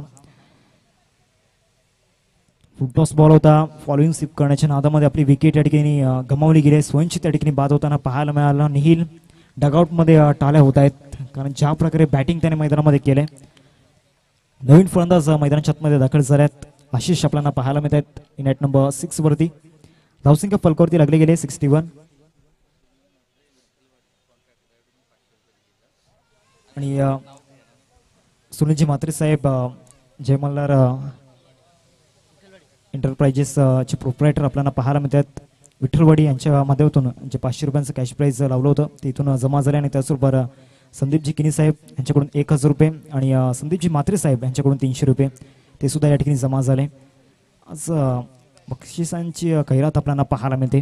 फुटटॉस बॉल होता, फॉलोइंग स्वीप करण्याच्या नादामध्ये आपली विकेट या ठिकाणी गमावली गेली. स्वयंची त्या ठिकाणी बाद होताना पाहायला मिळाला. निहिल डगआउटमध्ये टाळ्या होत आहेत, कारण ज्या प्रकारे बॅटिंग त्याने मैदानामध्ये केलंय. नवीन फलंदाज मैदानाच्या आतमध्ये दाखल झाल्यात. आशिष आपल्याला पाहायला मिळत आहेत नेट नंबर 6 वरती. धावसंख्या फलकावरती लागले गेले 61. आणि सुनीलजी म्हात्रे साहेब जय मल्हार एंटरप्राइजेस चे प्रोप्रायटर आपल्याला पाहायला मिळतात. विठ्ठलवाडी यांच्या माध्यमातून जे 500 रुपयांचं कॅश प्राइज लावलं होतं ते इथून जमा झाले. आणि त्याचबरोबर संदीपजी किनी साहेब यांच्याकडून 1000 रुपये आणि संदीपजी म्हात्रे साहेब यांच्याकडून 300 रुपये ते सुद्धा या ठिकाणी जमा झाले. आज बक्षिसांची खैरात आपल्याला पाहायला मिळते.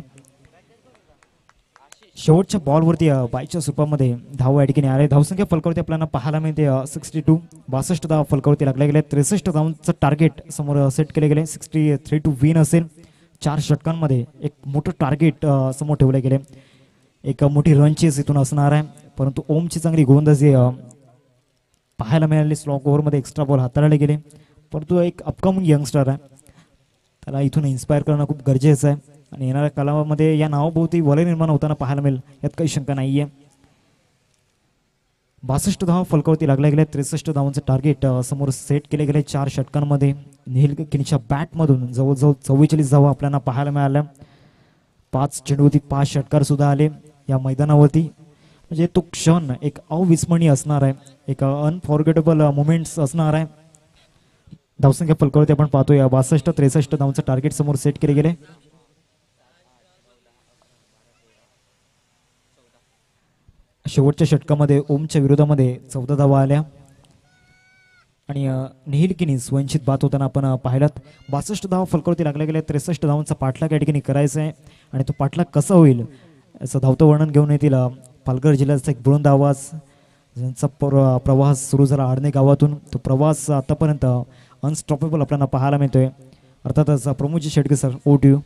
शेवटच्या बॉलवरती बायच्या स्वरूपामध्ये धाव या ठिकाणी आले. धावसंख्या फलकावरती आपल्याला पाहायला मिळते 62. 62 धाव फलकावरती लागले गेले. 63 धावांचं टार्गेट समोर सेट केले गेले. 63 टू विन असेल. 4 षटकांमध्ये एक मोठं टार्गेट समोर ठेवले गेले. एक मोठी रन चेस इथून असणार आहे. परंतु ओमची चांगली गोलंदाजी पाहायला मिळाली. स्लॉक ओव्हरमध्ये एक्स्ट्रा बॉल हाताळले गेले, परंतु एक अपकमिंग यंगस्टर आहे, त्याला इथून इन्स्पायर करणं खूप गरजेचं आहे. आणि येणाऱ्या कालामध्ये या नावाभोवती वलय निर्माण होताना पाहायला मिळेल, यात काही शंका नाहीये. 62 धावा फलकावरती लागल्या गेल्या. 63 धावांचं टार्गेट समोर सेट केले गेले 4 षटकांमध्ये. निहिल किनीच्या बॅटमधून जवळजवळ 44 धावा आपल्याला पाहायला मिळाल्या. 5 चेंडूवरती 5 षटकार सुद्धा आले या मैदानावरती. म्हणजे तो क्षण एक अविस्मरणीय असणार आहे, एक अनफॉरगेटेबल मोमेंट्स असणार आहे. धावसंख्या फलकावरती आपण पाहतोय 62-63 धावांचं टार्गेट समोर सेट केले गेले. शेवटच्या षटकामध्ये ओमच्या विरोधामध्ये 14 धावा आल्या आणि निहिल किनी वंचित बाद होताना आपण पाहिलात. 62 धावा फलकावरती लागल्या गेल्या. 63 धावांचा पाठलाग या ठिकाणी करायचा आहे आणि तो पाठलाग कसा होईल याचं धावतं वर्णन घेऊन येतील पालघर जिल्ह्याचा एक बुलंद आवाज, ज्यांचा प्रवास सुरू झाला आडणे गावातून. तो प्रवास आतापर्यंत अनस्टॉपेबल आपल्याला पाहायला मिळतोय. अर्थातच Pramodji Shedge sir, over to you.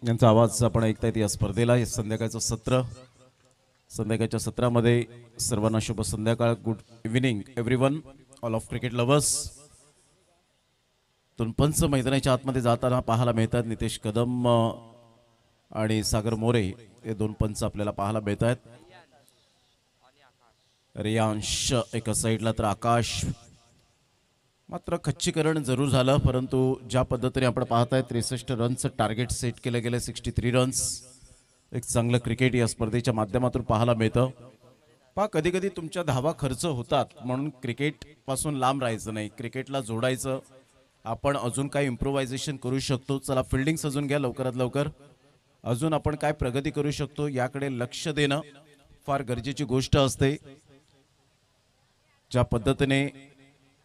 यांचा आवाज आपण ऐकतायत या स्पर्धेला. हे संध्याकाळचं सत्र, संध्याकाळच्या सत्रामध्ये सर्वांना शुभ संध्याकाळ. Good evening everyone, all of cricket lovers. दोन पंच मैदानाच्या आतमध्ये जाताना पाहायला मिळतात. नितेश कदम आणि सागर मोरे हे दोन पंच आपल्याला पाहायला मिळत आहेत. रियांश एका साईडला तर आकाश. मात्र खच्चीकरण जरूर झालं, परंतु ज्या पद्धतीने आपण पाहताय 63 रनचं टार्गेट सेट केलं गेलं. 63 रन्स, एक चांगलं क्रिकेट या स्पर्धेच्या माध्यमातून पाहायला मिळतं. पहा, कधी कधी तुमच्या धावा खर्च होतात, म्हणून क्रिकेटपासून लांब राहायचं नाही, क्रिकेटला जोडायचं. आपण अजून काय इम्प्रोव्हायझेशन करू शकतो, चला फिल्डिंग सजून घ्या लवकरात लवकर. अजून आपण काय प्रगती करू शकतो याकडे लक्ष देणं फार गरजेची गोष्ट असते. ज्या पद्धतीने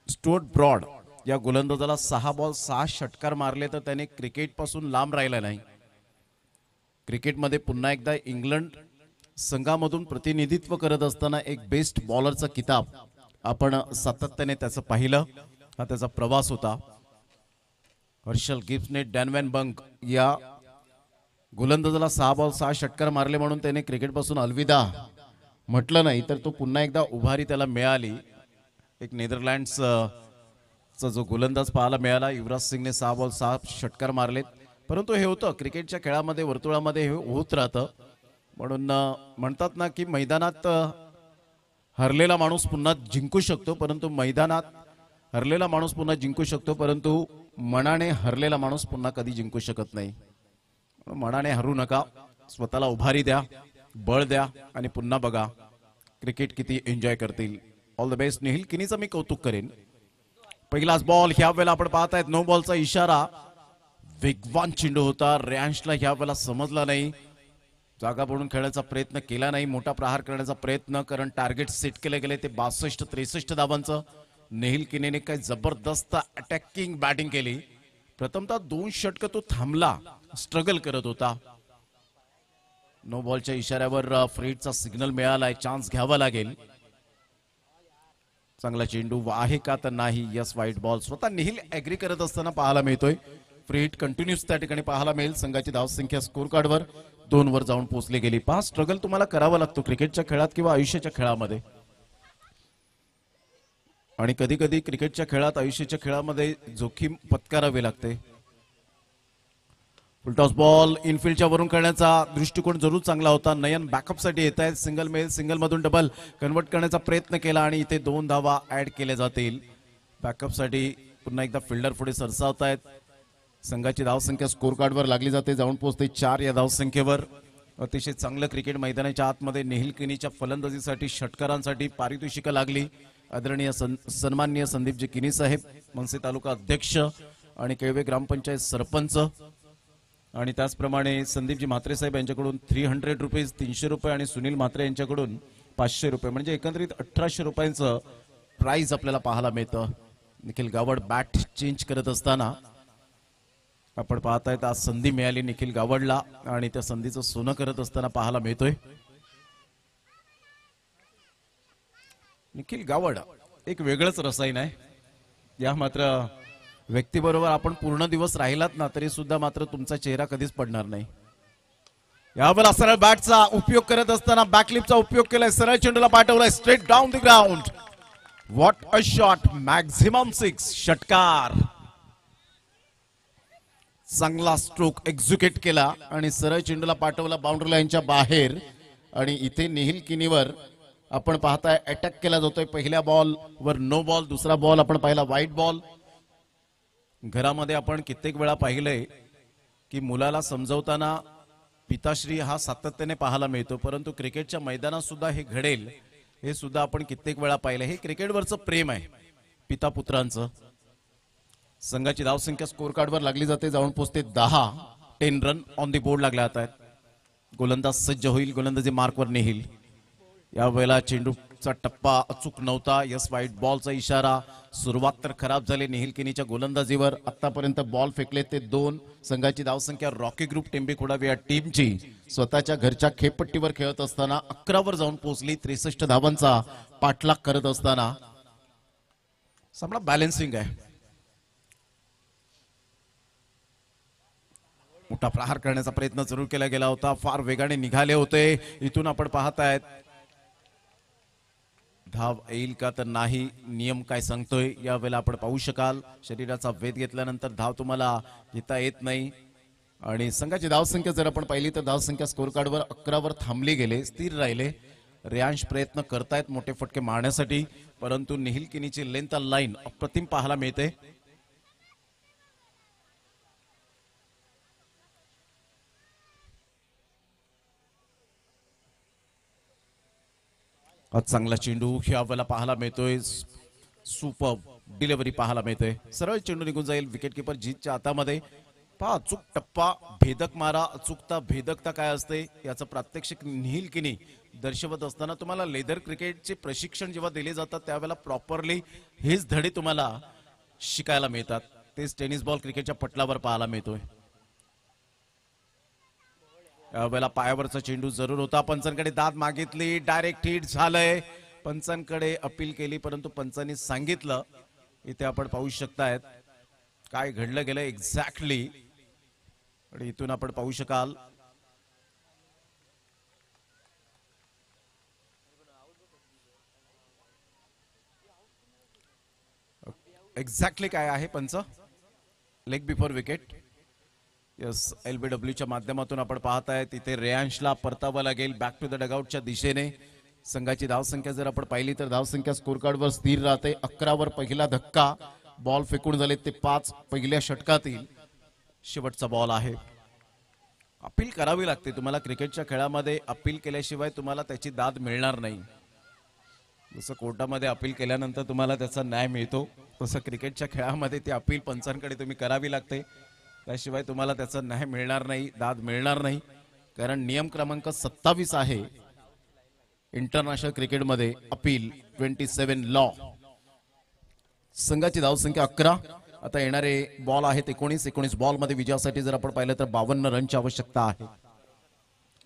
स्टुअर्ट ब्रॉड या गोलंदाजाला 6 बॉल 6 षटकार मारले तर त्याने क्रिकेटपासून लांब राहिला नाही. क्रिकेटमध्ये पुन्हा एकदा इंग्लंड संघामधून प्रतिनिधित्व करत असताना एक बेस्ट बॉलरचा किताब आपण सातत्याने त्याचं पाहिलं. हा त्याचा प्रवास होता. हर्षल गिब्सने डॅन व्हॅन बंक या गोलंदाजाला 6 बॉल 6 षटकार मारले म्हणून त्याने क्रिकेटपासून अलविदा म्हटलं नाही, तर तो पुन्हा एकदा उभारी त्याला मिळाली. एक नेदरलँड्सचा जो गोलंदाज पाहायला मिळाला. युवराज सिंगने 6 बॉल 6 षटकार मारलेत. परंतु हे होतं क्रिकेटच्या खेळामध्ये, वर्तुळामध्ये हे होत राहतं. म्हणून म्हणतात ना की मैदानात हरलेला माणूस पुन्हा जिंकू शकतो, परंतु मैदानात हरलेला माणूस पुन्हा जिंकू शकतो, परंतु मनाने हरलेला माणूस पुन्हा कधी जिंकू शकत नाही. मनाने हरू नका, स्वतःला उभारी द्या, बळ द्या आणि पुन्हा बघा क्रिकेट किती एन्जॉय करतील. All the best. निखिल किनीचं मी कौतुक करेन. पहिलाच बॉल ह्या वेळेला आपण पाहतायत. नो बॉलचा इशारा. वेगवान चेंडू होता. रेयांशला ह्या वेळेला समजला नाही. जागा पडून खेळण्याचा प्रयत्न केला नाही. मोठा प्रहार करण्याचा प्रयत्न, कारण टार्गेट सेट केले गेले ते 62-63 धावांचं. निखिल किनीने काय जबरदस्त अटॅकिंग बॅटिंग केली. प्रथमतः 2 षटक तो थांबला, स्ट्रगल करत होता. नो बॉलच्या इशाऱ्यावर फ्रीडचा सिग्नल मिळालाय. चान्स घ्यावा लागेल. चांगला चेंडू आहे का तर नाही. Yes, white ball. स्वतः निखिल ऍग्री करत असताना पाहायला मिळतोय. फ्री हिट कंटिन्यूस त्या ठिकाणी पाहायला मिळेल. संघाची धावसंख्या स्कोर कार्डवर 2 वर जाऊन पोहोचली गेली. पहा, स्ट्रगल तुम्हाला करावा लागतो क्रिकेटच्या खेळात किंवा आयुष्याच्या खेळामध्ये. आणि कधी कधी क्रिकेटच्या खेळात, आयुष्याच्या खेळामध्ये जोखीम पत्करावी लागते. फुलटॉस बॉल इनफिल्डच्या वरून करण्याचा दृष्टिकोन जरूर चांगला होता. नयन बॅकअपसाठी येत आहेत. सिंगल मेल, सिंगल मधून डबल कन्वर्ट करण्याचा प्रयत्न केला आणि इथे 2 धावा ऍड केल्या जातील. बॅकअपसाठी पुन्हा एकदा फिल्डर पुढे सरसावत आहेत. संघाची धावसंख्या स्कोर कार्डवर लागली जाते, जाऊन पोहोचते 4 या धावसंख्येवर. अतिशय चांगलं क्रिकेट मैदानाच्या आतमध्ये निखिल किनीच्या फलंदाजीसाठी, षटकारांसाठी पारितोषिकं लागली. आदरणीय सन्माननीय संदीपजी किनी साहेब, मनसे तालुका अध्यक्ष आणि केळवे ग्रामपंचायत सरपंच, आणि त्याचप्रमाणे संदीपजी म्हात्रे साहेब यांच्याकडून 300 रुपीज 300 रुपये आणि सुनील म्हात्रे यांच्याकडून 500 रुपये, म्हणजे एकंदरीत 1800 रुपयांचं प्राइज आपल्याला पाहायला मिळतं. निखिल गावड बॅट चेंज करत असताना आपण पाहतायत आज संधी मिळाली निखिल गावडला आणि त्या संधीचं सोनं करत असताना पाहायला मिळतोय. निखिल गावड एक वेगळंच रसायन आहे. या मात्र व्यक्तीबरोबर आपण पूर्ण दिवस राहिलात ना तरी सुद्धा मात्र तुमचा चेहरा कधीच पडणार नाही. यावेळेला सरळ बॅटचा उपयोग करत असताना बॅकलिपचा उपयोग केलाय. सरळ चेंडूला पाठवलाय straight down the ground. What a shot. Maximum 6 षटकार. चांगला स्ट्रोक एक्झिक्यूट केला आणि सरळ चेंडूला पाठवला बाउंड्री लाईनच्या बाहेर. आणि इथे निखिल किनीवर आपण पाहताय अटॅक केला जातोय. पहिल्या बॉल वर नो बॉल, दुसरा बॉल आपण पाहिला व्हाईट बॉल. घरामध्ये आपण कित्येक वेळा पाहिलंय की मुलाला समजवताना पिताश्री हा सातत्याने पाहायला मिळतो, परंतु क्रिकेटच्या मैदानात सुद्धा हे घडेल हे सुद्धा आपण कित्येक वेळा पाहिलं. हे क्रिकेटवरचं प्रेम आहे पिता पुत्रांचं. संघाची धावसंख्या स्कोर कार्डवर लागली जाते, जाऊन पोहोचते 10 रन ऑन दी बोर्ड लागल्या जात आहेत. गोलंदाज सज्ज होईल. गोलंदाजी मार्कवर निखिल. यावेळेला चेंडूचा टप्पा अचूक नव्हता. यस, व्हाईट बॉलचा इशारा. सुरुवात तर खराब झाली निखिल किनीच्या गोलंदाजीवर. आतापर्यंत बॉल फेकले ते 2. संघाची धावसंख्या रॉकी ग्रुप टेंबेखोडावी या टीमची स्वतःच्या घरच्या खेळपट्टीवर खेळत असताना 11 वर जाऊन पोहोचली. 63 धावांचा पाठलाग करत असताना सामना बॅलन्सिंग आहे. मोठा प्रहार करण्याचा प्रयत्न जरूर केला गेला होता. फार वेगाने निघाले होते. इथून आपण पाहतायत धाव येईल का तर नाही. नियम काय सांगतोय यावेळेला आपण पाहू शकाल. शरीराचा वेध घेतल्यानंतर धाव तुम्हाला घेता येत नाही. आणि संघाची धावसंख्या जर आपण पाहिली तर धावसंख्या स्कोर कार्डवर 11 वर थांबले गेले, स्थिर राहिले. रेयांश प्रयत्न करतायत मोठे फटके मारण्यासाठी, परंतु निखिल किनीची लेंथ लाईन अप्रतिम पाहायला मिळते. आज चांगला चेंडू ह्यावेळेला पाहायला मिळतोय. सुपर डिलिव्हरी पाहायला मिळतोय. सरळ चेंडू निघून जाईल. विकेट किपर जीतच्या हातामध्ये. पहा, अचूक टप्पा, भेदक मारा. अचूकता, भेदकता काय असते याचं प्रात्यक्षिक निखिल किनी दर्शवत असताना तुम्हाला लेदर क्रिकेटचे प्रशिक्षण जेव्हा दिले जातात त्यावेळेला प्रॉपरली हेच धडे तुम्हाला शिकायला मिळतात. तेच टेनिस बॉल क्रिकेटच्या पटलावर पाहायला मिळतोय. यावेळेला पायावरचा चेंडू जरूर होता. पंचांकडे दाद मागितली, डायरेक्ट हिट झालंय. पंचांकडे अपील केली परंतु पंचांनी सांगितलं. इथे आपण पाहू शकतायत काय घडलं गेलं एक्झॅक्टली. आणि इथून आपण पाहू शकाल एक्झॅक्टली काय आहे पंच. Leg before wicket. यस, LBWच्या माध्यमातून आपण पाहताय तिथे रेयांशला परतावं लागेल बॅक टू द डगआउटच्या दिशेने. संघाची धावसंख्या जर आपण पाहिली तर धावसंख्या स्कोर कार्डवर स्थिर राहते. 11 वर पहिला धक्का. बॉल फेकून झाले ते 5 पहिल्या षटकातील शेवटचा बॉल आहे. अपील करावी लागते तुम्हाला क्रिकेटच्या खेळामध्ये. अपील केल्याशिवाय तुम्हाला त्याची दाद मिळणार नाही. जसं कोर्टामध्ये अपील केल्यानंतर तुम्हाला त्याचा न्याय मिळतो तसं क्रिकेटच्या खेळामध्ये ती अपील पंचांकडे तुम्ही करावी लागते. त्याशिवाय तुम्हाला त्याचा न्याय मिळणार नाही, दाद मिळणार नाही. कारण नियम क्रमांक 27 आहे इंटरनॅशनल क्रिकेटमध्ये अपील 27 लॉ. संघाची धावसंख्या 11. आता येणारे बॉल आहेत 19 बॉल मध्ये विजयासाठी जर आपण पाहिलं तर 52 रनची आवश्यकता आहे.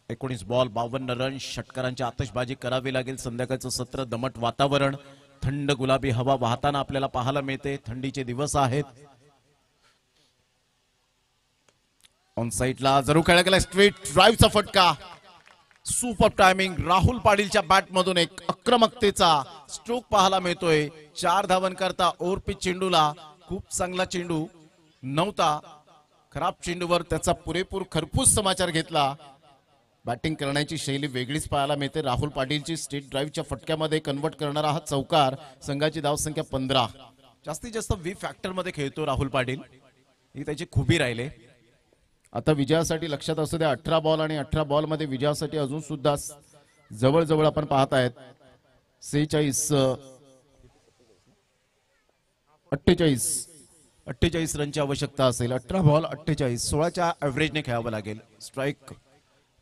19 बॉल 52 रन. षटकारांची आतषबाजी करावी लागेल. संध्याकाळचं सत्र, दमट वातावरण, थंड गुलाबी हवा वाहताना आपल्याला पाहायला मिळते. थंडीचे दिवस आहेत. ऑन साइडला जरूर खेळला गेला स्ट्रेट ड्राईव्हचा फटका. Super timing. राहुल पाटीलच्या बॅट मधून एक आक्रमकतेचा स्ट्रोक पाहायला मिळतोय. 4 धावन करता ओव्हरपिच चेंडूला. खूप चांगला चेंडू नव्हता. खराब चेंडूवर त्याचा पुरेपूर खरपूस समाचार घेतला. बॅटिंग करण्याची शैली वेगळीच पाहायला मिळते. राहुल पाटीलची स्ट्रेट ड्राईव्हच्या फटक्यामध्ये कन्वर्ट करणारा हा चौकार. संघाची धावसंख्या 15. जास्तीत जास्त V फॅक्टर मध्ये खेळतो राहुल पाटील. ही त्याची खुबी राहिले. आता विजयासाठी लक्षात असू द्या 18 बॉल आणि 18 बॉल मध्ये विजयासाठी अजून सुद्धा जवळजवळ आपण पाहत आहेत 48 रनची आवश्यकता असेल. 18 बॉल 48. 16च्या ऍव्हरेजने खेळावं लागेल. स्ट्राईक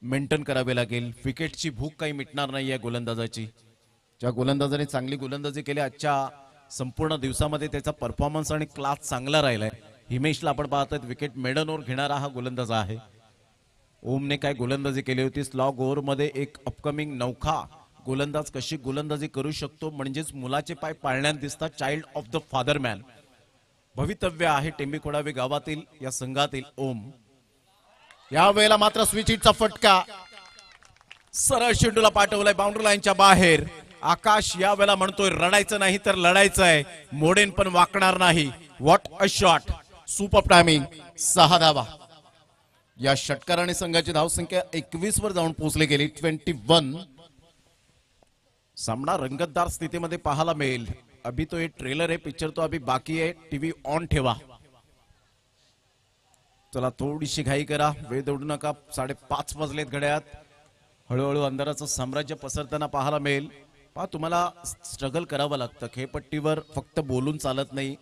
मेंटेन करावे लागेल. विकेटची भूक काही मिटणार नाही या गोलंदाजाची. ज्या गोलंदाजाने चांगली गोलंदाजी केली आजच्या संपूर्ण दिवसामध्ये त्याचा परफॉर्मन्स आणि क्लास चांगला राहिलाय. हिमेशला आपण पाहतोय विकेट मेडन ओव्हर घेणारा हा गोलंदाज आहे. ओमने काय गोलंदाजी केली होती. स्लॉग ओव्हर मध्ये एक अपकमिंग नौखा गोलंदाज कशी गोलंदाजी करू शकतो म्हणजेच मुलाचे पाय पाळण्यात दिसतात. चाइल्ड ऑफ द फादरमॅन भवितव्य आहे टेंबीखोडावे गावातील या संघातील ओम. या वेळेला मात्र स्विच हिटचा फटका. सरळ चेंडूला पाठवलाय बाउंड्री लाईनच्या बाहेर. आकाश या वेळेला म्हणतोय रडायचं नाही तर लढायचंय. मोडेन पण वाकणार नाही. What a shot. Super timing. 6 धावा. या षटकाराने संघाची धावसंख्या 21 वर जाऊन पोहोचली गेली. 21. सामना रंगतदार स्थितीमध्ये पाहायला मिळेल. अभी तो ये ट्रेलर है, पिक्चर तो अभी बाकी है. टीव्ही ऑन ठेवा. चला थोडीशी घाई करा. वेळ दौडू नका. 5:30 वाजलेत घड्याळात. हळूहळू अंधाराचं साम्राज्य पसरताना पाहायला मिळेल. पहा तुम्हाला स्ट्रगल करावं लागतं. खेळपट्टीवर फक्त बोलून चालत नाही.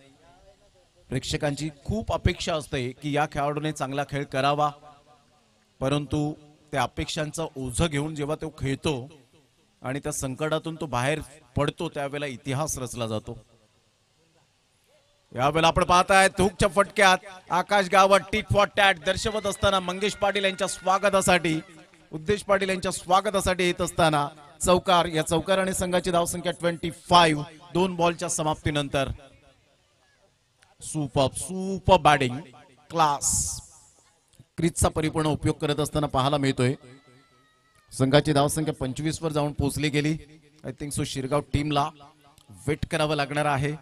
प्रेक्षकांची खूप अपेक्षा असते की या खेळाडूने चांगला खेळ करावा. परंतु त्या अपेक्षांचं ओझं घेऊन जेव्हा तो खेळतो आणि त्या संकटातून तो बाहेर पडतो त्यावेळेला इतिहास रचला जातो. यावेळेला आपण पाहताय हुकच्या फटक्यात आकाश गावत टीट फॉर टॅट दर्शवत असताना मंगेश पाटील यांच्या स्वागतासाठी, उद्देश पाटील यांच्या स्वागतासाठी येत असताना चौकार. या चौकाराने संघाची धावसंख्या 25. 2 बॉलच्या समाप्तीनंतर सुपर बॅटिंग क्लास. क्रीजचा परिपूर्ण उपयोग करत असताना पाहायला मिळतोय. संघाची धावसंख्या 25 वर जाऊन पोहोचली गेली. आय थिंक सो शिरगाव टीमला वेट करावं लागणार आहे.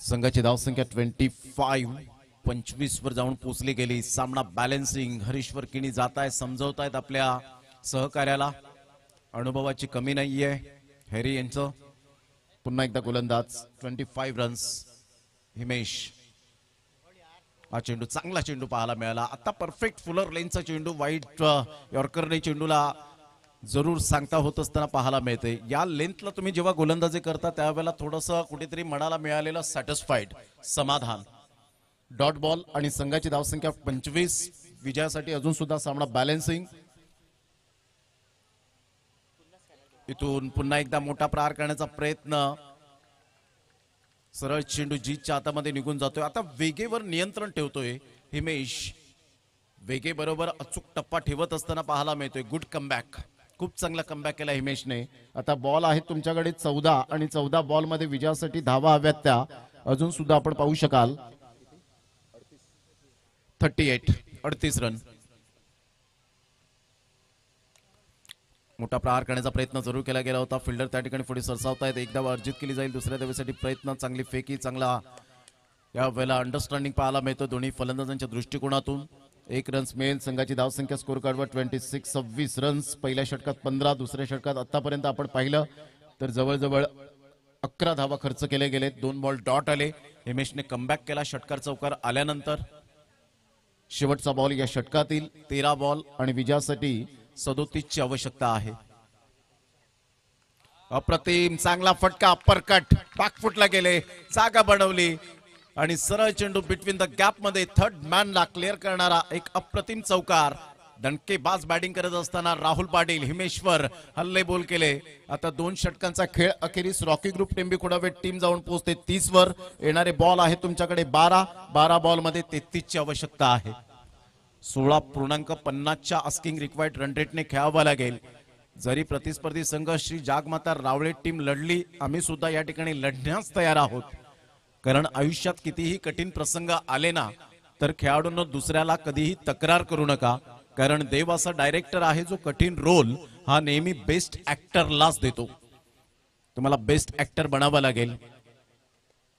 संघाची धावसंख्या 25 वर जाऊन पोहोचली गेली. सामना बॅलन्सिंग. हरीश्वर किणी जात आहे, समजवतायत आपल्या सहकार्याला. अनुभवाची कमी नाहीये हॅरी यांचं. पुन्हा एकदा गोलंदाज. 25 रन्स. हिमेश. हा चेंडू चांगला चेंडू पाहायला मिळाला. आता परफेक्ट फुलर लेनचा चेंडू वाईट यॉर्करने चेंडूला जरूर सांगता होत असताना पाहायला मिळते. या लेंथला तुम्ही जेव्हा गोलंदाजी करता त्यावेळेला थोडंसं कुठेतरी मनाला मिळालेलं सॅटिस्फाईड समाधान. डॉट बॉल आणि संघाची धावसंख्या 25. विजयासाठी अजून सुद्धा सामना बॅलन्सिंग. इथून पुन्हा एकदा मोठा प्रहार करण्याचा प्रयत्न, सरळ चेंडू जीतच्या हातामध्ये निघून जातोय. आता वेगेवर नियंत्रण ठेवतोय हिमेश. वेगे बरोबर अचूक टप्पा ठेवत असताना पाहायला मिळतोय. गुड कमबॅक, खूप चांगला कमबॅक केला हिमेशने. आता बॉल आहेत तुमच्याकडे 14 आणि 14 बॉल मध्ये विजयासाठी धावा हव्यात त्या अजून सुद्धा आपण पाहू शकाल. 38 रन. मोठा प्रहार करण्याचा प्रयत्न जरूर केला गेला होता. फिल्डर त्या ठिकाणी पुढे सरसावतायत. एकदा अर्जित केली जाईल, दुसऱ्या धावेसाठी प्रयत्न. चांगली फेकी, चांगला या वेळेला अंडरस्टँडिंग पाहायला मिळतं दोन्ही फलंदाजांच्या दृष्टिकोनातून. 1 रन्स मिळेल. संघाची धावसंख्या स्कोर कार्डवर 26 रन्स. पहिल्या षटकात 15, दुसऱ्या षटकात आतापर्यंत आपण पाहिलं तर जवळजवळ 11 धावा खर्च केले गेलेत. 2 बॉल डॉट आले. हिमेशने कमबॅक केला षटकार चौकार आल्यानंतर. शेवटचा बॉल या षटकातील. 13 बॉल आणि विजयासाठी 37 ची आवश्यकता आहे. अप्रतिम, चांगला फटका, अप्परकट, पाकफुटला गेले, जागा बनवली आणि सरळ चेंडू बिटवीन द गॅप मध्ये थर्ड मॅनला क्लिअर करणारा एक अप्रतिम चौकार. दणकेबाज बॅटिंग करत असताना राहुल पाटील हिमेश्वर हल्ले बोल केले. आता 2 षटकांचा खेळ अखेरीस रॉकी ग्रुप टेंबी कुडावे टीम जाऊन पोहोचते 30 वर. येणारे बॉल आहे तुमच्याकडे 12 बॉल मध्ये 33 ची आवश्यकता आहे. 16.50 च्या आस्किंग रिक्वायर्ड रन रेटने खेळावं लागेल. जरी प्रतिस्पर्धी संघ श्री जागमाता रावळे टीम लढली, आम्ही सुद्धा या ठिकाणी लढण्यास तयार आहोत. कारण आयुष्यात कितीही कठीण प्रसंग आले ना तर खेळाडूंना दुसऱ्याला कधीही तक्रार करू नका. कारण देव असा डायरेक्टर आहे जो कठीण रोल हा नेहमी बेस्ट ऍक्टरलाच देतो. तुम्हाला बेस्ट ऍक्टर बनावं लागेल.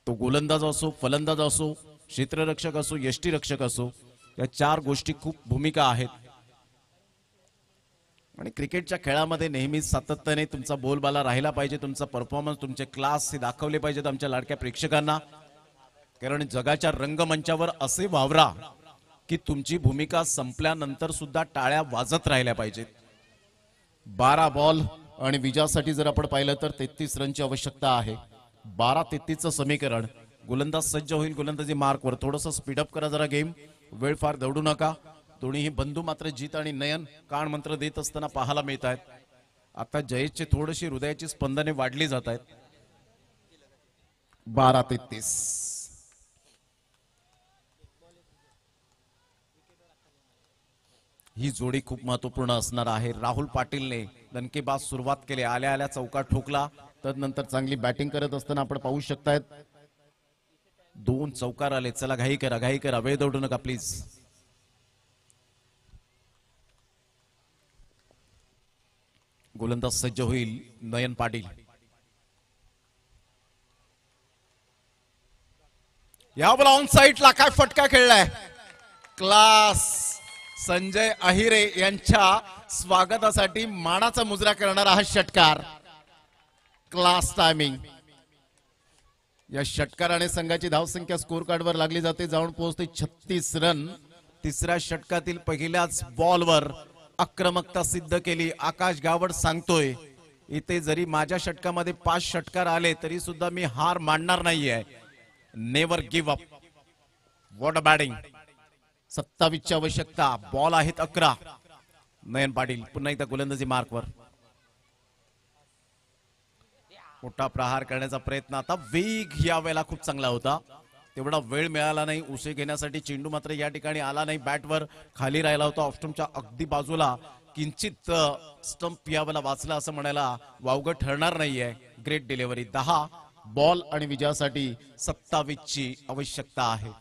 तो गोलंदाज असो, फलंदाज असो, क्षेत्ररक्षक असो, यष्टीरक्षक असो, या 4 गोष्टी खूप भूमिका आहेत. आणि क्रिकेटच्या खेळामध्ये नेहमी सातत्याने तुमचा बोलबाला राहिला पाहिजे. तुमचा परफॉर्मन्स, तुमचे क्लास हे दाखवले पाहिजेत आमच्या लाडक्या प्रेक्षकांना. कारण जगाच्या रंगमंचावर असे वावरा की तुमची भूमिका संपल्यानंतर सुद्धा टाळ्या वाजत राहिल्या पाहिजेत. 12 बॉल आणि विजयासाठी जर आपण पाहिलं तर 33 रनची आवश्यकता आहे. 12-33 चं समीकरण. गोलंदाज सज्ज होईल गोलंदाजी मार्कवर. थोडंसं स्पीडअप करा जरा गेम. वेळ फार दौडू नका. दोन्हीही बंधू मात्र जीत आणि नयन कान मंत्र देत असताना पाहायला मिळत आहेत. आता जयेशची थोडीशी हृदयाची स्पंदने वाढली जात आहेत. 12-33. ही जोडी खूप महत्वपूर्ण असणार आहे. राहुल पाटीलने दणकेबाज सुरुवात केली. आल्या आल्या चौका ठोकला. तदनंतर चांगली बॅटिंग करत असताना आपण पाहू शकतायत 2 चौकार आले. चला घाई करा, वेळ दौडू नका प्लीज. गोलंदाज सज्ज होईल नयन पाटील. यावेळेला ऑन साइडला काय फटका खेळलाय. क्लास. संजय अहिरे यांच्या स्वागतासाठी मानाचा मुजरा करणारा हा षटकार. Class timing. या षटकाराने संघाची धावसंख्या स्कोर कार्डवर लागली जाते. जाऊन पोहोचते 36 रन. तिसऱ्या षटकातील पहिल्याच बॉलवर आक्रमकता सिद्ध केली. आकाश गावड सांगतोय इथे जरी माझ्या षटकामध्ये 5 षटकार आले तरी सुद्धा मी हार मानणार नाहीये. Never give up. What a batting. 27 ची आवश्यकता. बॉल आहेत 11. नयन पाटील पुन्हा एकदा गोलंदाजी मार्कवर. मोठा प्रहार करण्याचा प्रयत्न. आता वेग या वेळेला खूप चांगला होता. तेवढा वेळ मिळाला नाही उसे घेण्यासाठी. चेंडू मात्र या ठिकाणी आला नाही. बॅटवर खाली राहिला होता. ऑफस्टंपच्या अगदी बाजूला. किंचित स्टंप यावेळेला वाचला असं म्हणायला वावगं ठरणार नाहीये. Great delivery. 10 बॉल आणि विजयासाठी 27 ची आवश्यकता आहे.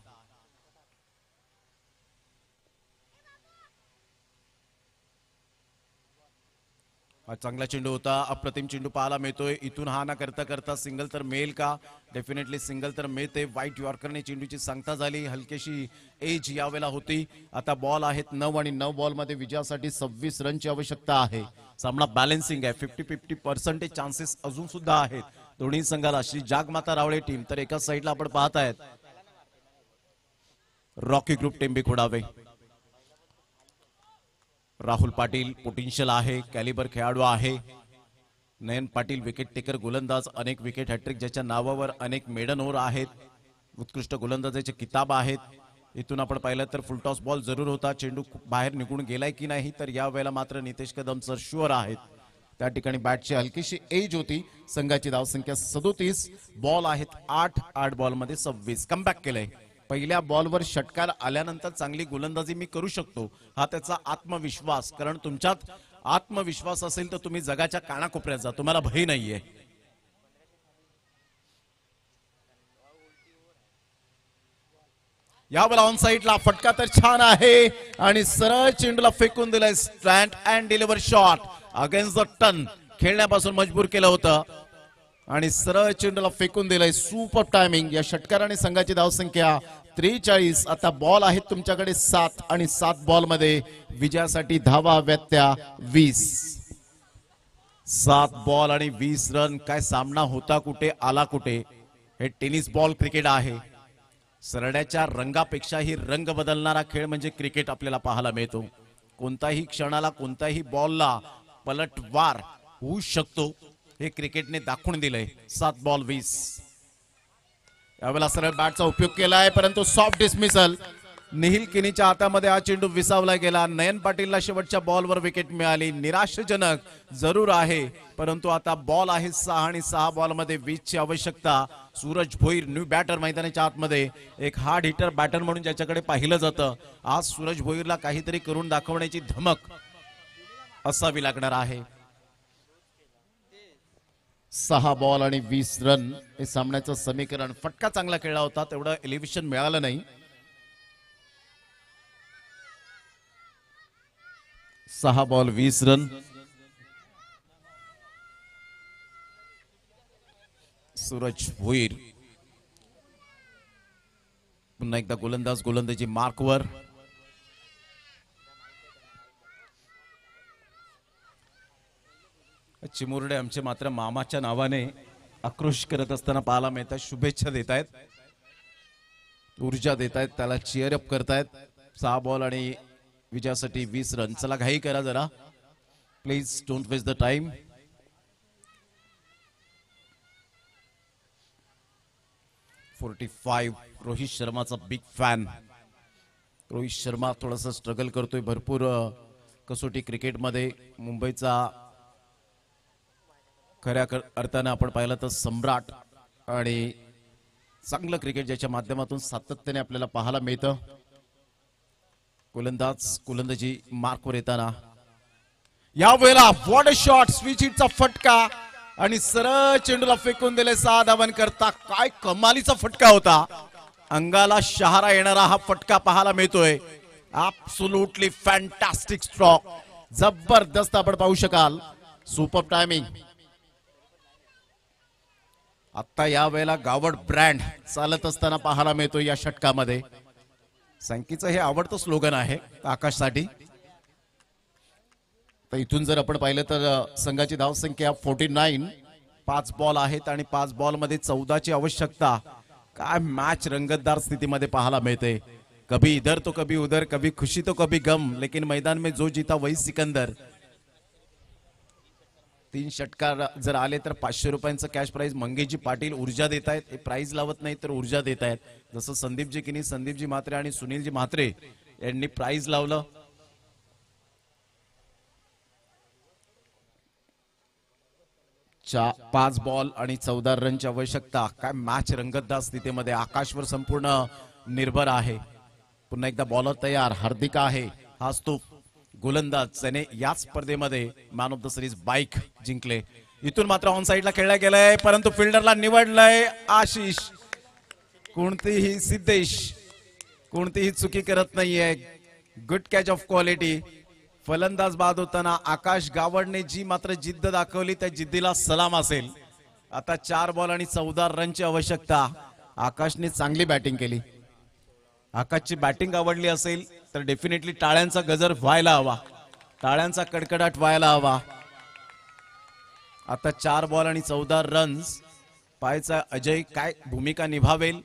हा चांगला चेंडू होता. अप्रतिम चेंडू पाहायला मिळतोय. इथून हा ना करता करता सिंगल तर मिळेल का. डेफिनेटली सिंगल तर मिळते. व्हाईट यॉर्करने चेंडूची सांगता झाली. हलकीशी एज यावेळेला होती. आता बॉल आहेत 9 आणि 9 बॉल मध्ये विजयासाठी 26 रनची आवश्यकता आहे. सामना बॅलन्सिंग आहे. 50-50% चान्सेस अजून सुद्धा आहेत दोन्ही संघाला. श्री जागमाता रावळे टीम तर एका साईडला आपण पाहतायत Rocky group Tembi Khodave. Rahul Patil potential आहे. कॅलिबर खेळाडू आहे. नयन पाटील विकेट टेकर गोलंदाज. अनेक विकेट हॅट्रिक ज्याच्या नावावर अनेक मेडन ओव्हर आहेत. उत्कृष्ट गोलंदाजाचे किताब आहेत. इथून आपण पाहिलं तर फुलटॉस बॉल जरूर होता. चेंडू बाहेर निघून गेलाय की नाही तर या वेळेला मात्र नितेश कदम सर शुअर आहेत. त्या ठिकाणी बॅटची हलकीशी एज होती. संघाची धावसंख्या 37. बॉल आहेत 8. 8 बॉलमध्ये 26. कमबॅक केलंय. पहिल्या बॉलवर षटकार आल्यानंतर चांगली गोलंदाजी मी करू शकतो, हा त्याचा आत्मविश्वास. कारण तुमच्यात आत्मविश्वास असेल तर तुम्ही जगाच्या कानाकोपऱ्यात जा, तुम्हाला भय नाहीये. यावेळेला ऑन साइडला फटका तर छान आहे आणि सरळ चेंडूला फेकून दिलाय. Stand and deliver shot against the turn. खेळण्यापासून मजबूर केलं होतं आणि सरळ चेंडूला फेकून दिलाय. Super timing. या षटकाराने संघाची धावसंख्या 43. आता बॉल आहेत तुमच्याकडे 7 आणि 7 बॉल मध्ये विजयासाठी धावा व्यत्या 20. 7 बॉल आणि 20 रन. काय सामना होता कुठे आला कुठे. हे टेनिस बॉल क्रिकेट आहे. सरड्याच्या रंगापेक्षाही रंग बदलणारा खेळ म्हणजे क्रिकेट आपल्याला पाहायला मिळतो. कोणताही क्षणाला कोणत्याही बॉलला पलटवार होऊ शकतो, हे क्रिकेटने दाखवून दिलंय. 7 बॉल 20. यावेळेला सरळ बॅटचा उपयोग केलाय परंतु सॉफ्ट डिसमिसल. निहिल किनीच्या हातामध्ये हा चेंडू विसावला गेला. नयन पाटीलला शेवटच्या बॉलवर विकेट मिळाली. निराशाजनक जरूर आहे परंतु आता बॉल आहे 6 आणि 6 बॉलमध्ये 20 ची आवश्यकता. सूरज भोईर न्यू बॅटर मैदानाच्या आतमध्ये. एक हार्ड हिटर बॅटर म्हणून ज्याच्याकडे पाहिलं जातं, आज सूरज भोईरला काहीतरी करून दाखवण्याची धमक असावी लागणार आहे. 6 बॉल आणि 20 रन हे सामन्याचं समीकरण. फटका चांगला खेळला होता, तेवढं एलिव्हेशन मिळालं नाही. 6 बॉल 20 रन. सूरज भोईर पुन्हा एकदा गोलंदाज गोलंदाजी मार्कवर. चिमुरडे आमचे मात्र मामाच्या नावाने आक्रोश करत असताना पाहायला मिळतात. शुभेच्छा देत आहेत, ऊर्जा देत आहेत, त्याला चीअर अप करतायत. 6 बॉल आणि विजयासाठी 20 रन. चला घाई करा जरा, please don't waste the time. Rohit शर्माचा बिग फॅन. रोहित शर्मा थोडासा स्ट्रगल करतोय भरपूर कसोटी क्रिकेटमध्ये. मुंबईचा खऱ्या अर्थाने आपण पाहिलं तर सम्राट आणि चांगलं क्रिकेट ज्याच्या माध्यमातून सातत्याने आपल्याला पाहायला मिळतं. गोलंदाजी मार्कवर येताना यावेळेला व्हॉट अ शॉट. स्विच हिटचा फटका आणि सरळ चेंडूला फेकून दिले. 6 धावन करता. काय कमालीचा फटका होता. अंगाला शहारा येणारा हा फटका पाहायला मिळतोय. Absolutely fantastic stroke. जबरदस्त आपण पाहू शकाल. Super timing. आता या वेळेला गावड ब्रँड चालत असताना पाहायला मिळतो या षटकामध्ये. सँकीचं हे आवडतं स्लोगन आहे आकाशसाठी. तर इथून जर आपण पाहिलं तर संघाची धावसंख्या 49. 5 बॉल आहेत आणि 5 बॉल मध्ये 14 ची आवश्यकता. काय मॅच रंगतदार स्थितीमध्ये पाहायला मिळते. कभी इधर तो कभी उधर, कभी खुशी तो कभी गम, लेकिन मैदान में जो जीता वही सिकंदर. 3 षटकार जर आले तर 500 रुपयांचं कॅश प्राइज मंगेशजी पाटील ऊर्जा देत आहेत. हे प्राइज लावत नाही तर ऊर्जा देत आहेत. जसं संदीपजी किनी, संदीपजी म्हात्रे आणि सुनीलजी म्हात्रे यांनी प्राइज लावलं. च्या 5 बॉल आणि 14 रनची आवश्यकता. काय मॅच रंगतदार स्थितीमध्ये. आकाशवर संपूर्ण निर्भर आहे. पुन्हा एकदा बॉलर तयार. हार्दिक आहे हाच तो गोलंदाज. त्याने याच स्पर्धेमध्ये man of the series bike जिंकले. इथून मात्र ऑन साइडला खेळला गेलाय परंतु फिल्डरला निवडलंय आशिष. कोणतीही सिद्धेश कोणतीही चुकी करत नाहीये. Good catch of quality. फलंदाज बाद होताना आकाश गावडने जी मात्र जिद्द दाखवली त्या जिद्दीला सलाम असेल. आता 4 बॉल आणि 14 रनची आवश्यकता. आकाशने चांगली बॅटिंग केली. आकाशची बॅटिंग आवडली असेल तर डेफिनेटली टाळ्यांचा गजर व्हायला हवा, टाळ्यांचा कडकडाट व्हायला हवा. आता 4 बॉल आणि 14 रन्स. पाहायचा अजय काय भूमिका निभावेल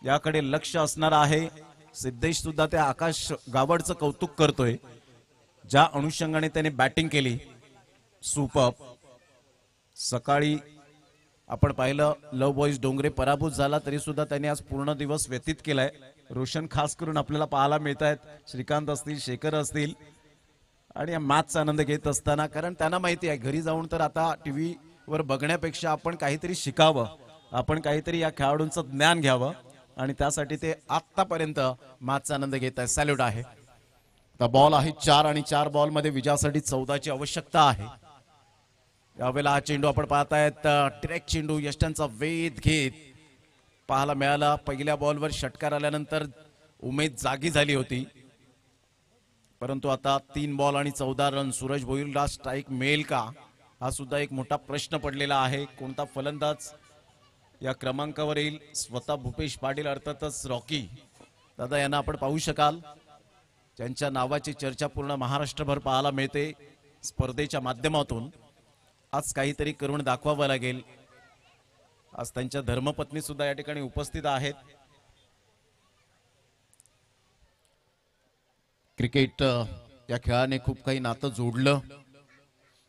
याकडे लक्ष असणार आहे. सिद्धेश सुद्धा त्या आकाश गावडचं कौतुक करतोय. ज्या अनुषंगाने त्याने बॅटिंग केली सुपर. सकाळी आपण पाहिलं लव बॉईज डोंगरे पराभूत झाला तरी सुद्धा त्यांनी आज पूर्ण दिवस व्यतीत केलाय. रोशन खास करून आपल्याला पाहायला मिळत आहेत. श्रीकांत असतील, शेखर असतील आणि या मॅचचा आनंद घेत असताना, कारण त्यांना माहिती आहे घरी जाऊन तर आता टीव्ही वर बघण्यापेक्षा आपण काहीतरी शिकावं, आपण काहीतरी या खेळाडूंचं ज्ञान घ्यावं आणि त्यासाठी ते आतापर्यंत मॅचचा आनंद घेत आहे. सॅल्यूट आहे. आता बॉल आहे 4 आणि 4 बॉल मध्ये विजयासाठी 14ची आवश्यकता आहे. यावेळेला हा चेंडू आपण पाहतायत ट्रॅक चेंडू यष्ट्यांचा वेध घेत पाहायला मिळाला. पहिल्या बॉलवर षटकार आल्यानंतर उमेद जागी झाली होती, परंतु आता 3 बॉल आणि 14 रन. सूरज भोईरला स्ट्राईक मिळेल का, हा सुद्धा एक मोठा प्रश्न पडलेला आहे. कोणता फलंदाज या क्रमांकावर येईल? स्वतः भूपेश पाटील, अर्थातच रॉकी दादा यांना आपण पाहू शकाल, ज्यांच्या नावाची चर्चा पूर्ण महाराष्ट्रभर पाहायला मिळते स्पर्धेच्या माध्यमातून. आज काहीतरी करून दाखवावं लागेल. आज त्यांच्या धर्मपत्नी सुद्धा या ठिकाणी उपस्थित आहेत. क्रिकेट या खेळाने खूप काही नातं जोडलं,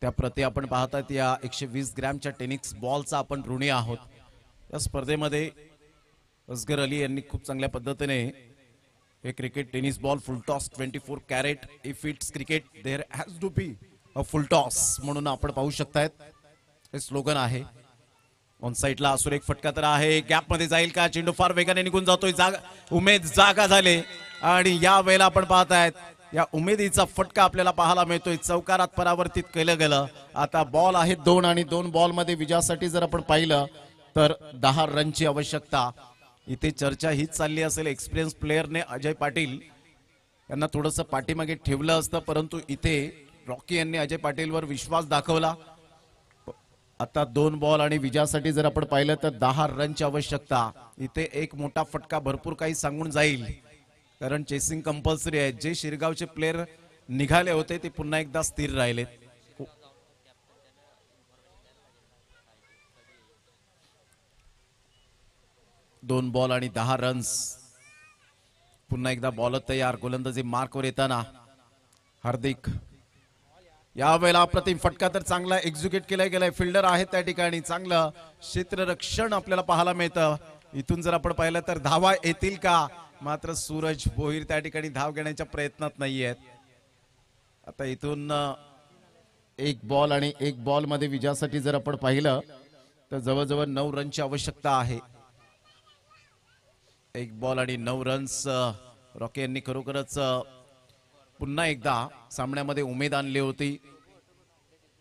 त्याप्रती आपण पाहतात या 120 ग्रॅमच्या टेनिस बॉलचा आपण ऋणी आहोत. या स्पर्धेमध्ये असगर अली यांनी खूप चांगल्या पद्धतीने हे cricket tennis ball full toss 24 carat if it's cricket there has to be a full toss म्हणून आपण पाहू शकतायत. हे स्लोगन आहे. ऑन साईडला सुरेख फटका तर आहे, गॅप मध्ये जाईल का? चेंडू फार वेगाने निघून जातोय. उमेद जागा झाले आणि या वेळेला आपण पाहतायत या उमेदीचा फटका आपल्याला पाहायला मिळतोय. चौकारात परावर्तित केलं गेलं. आता बॉल आहे 2 आणि 2 बॉल मध्ये विजयासाठी जर आपण पाहिलं तर 10 रनची आवश्यकता. इथे चर्चा हीच चालली असेल, एक्सपिरियन्स प्लेयरने अजय पाटील यांना थोडंसं पाठीमागे ठेवलं असतं, परंतु इथे रॉकी यांनी अजय पाटीलवर विश्वास दाखवला. आता 2 बॉल आणि विजयासाठी जर आपण पाहिलं तर 10 रनची आवश्यकता. इथे एक मोठा फटका भरपूर काही सांगून जाईल, कारण चेसिंग कंपल्सरी आहे. जे शिरगावचे प्लेयर निघाले होते ते पुन्हा एकदा स्थिर राहिलेत. 2 बॉल आणि 10 रन्स. पुन्हा एकदा बॉलर तयार. गोलंदाजी मार्कवर येताना हार्दिक. यावेळेला अप्रतिम फटका तर चांगला एक्झिक्यूट केला गेलाय. फिल्डर आहे त्या ठिकाणी. चांगलं क्षेत्ररक्षण आपल्याला पाहायला मिळतं. इथून जर आपण पाहिलं तर धावा येतील का? मात्र सूरज भोईर त्या ठिकाणी धाव घेण्याच्या प्रयत्नात नाहीयेत. आता इथून 1 बॉल आणि 1 बॉल मध्ये विजयासाठी जर आपण पाहिलं तर जवळजवळ 9 रनची आवश्यकता आहे. 1 बॉल आणि 9 रन्स. रॉकी यांनी खरोखरच पुन्हा एकदा सामन्यामध्ये उमेद आणली होती.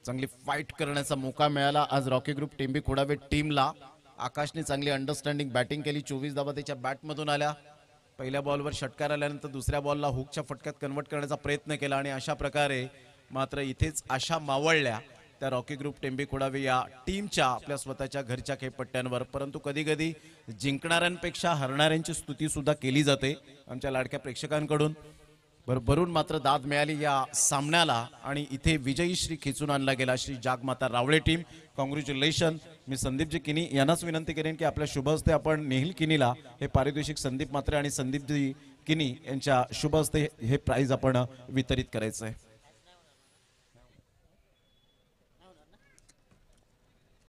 चांगली फाईट करण्याचा मौका मिळाला आज रॉकी ग्रुप टेंबी खोडावे टीमला. आकाशने चांगली अंडरस्टँडिंग बॅटिंग केली. 24 धावा त्याच्या बॅटमधून आल्या. पहिल्या बॉलवर षटकार आल्यानंतर दुसऱ्या बॉलला हुकच्या फटक्यात कन्वर्ट करण्याचा प्रयत्न केला आणि अशा प्रकारे मात्र इथेच आशा मावळल्या त्या रॉकी ग्रुप टेंबी खोडावे या टीमच्या आपल्या स्वतःच्या घरच्या खेळपट्ट्यांवर. परंतु कधी कधी जिंकणाऱ्यांपेक्षा हरणाऱ्यांची स्तुती सुद्धा केली जाते आमच्या लाडक्या प्रेक्षकांकडून. भरभरून मात्र दाद मिळाली या सामन्याला आणि इथे विजयी श्री खेचून आणला गेला श्री जागमाता रावळे टीम. कॉंग्रॅच्युलेशन. मी संदीपजी किनी यांनाच विनंती करेन की आपल्या शुभ हस्ते आपण नेहिल किनीला हे पारितोषिक संदीप मात्रे आणि संदीपजी किनी यांच्या शुभ हस्ते हे प्राइज आपण वितरित करायचं आहे.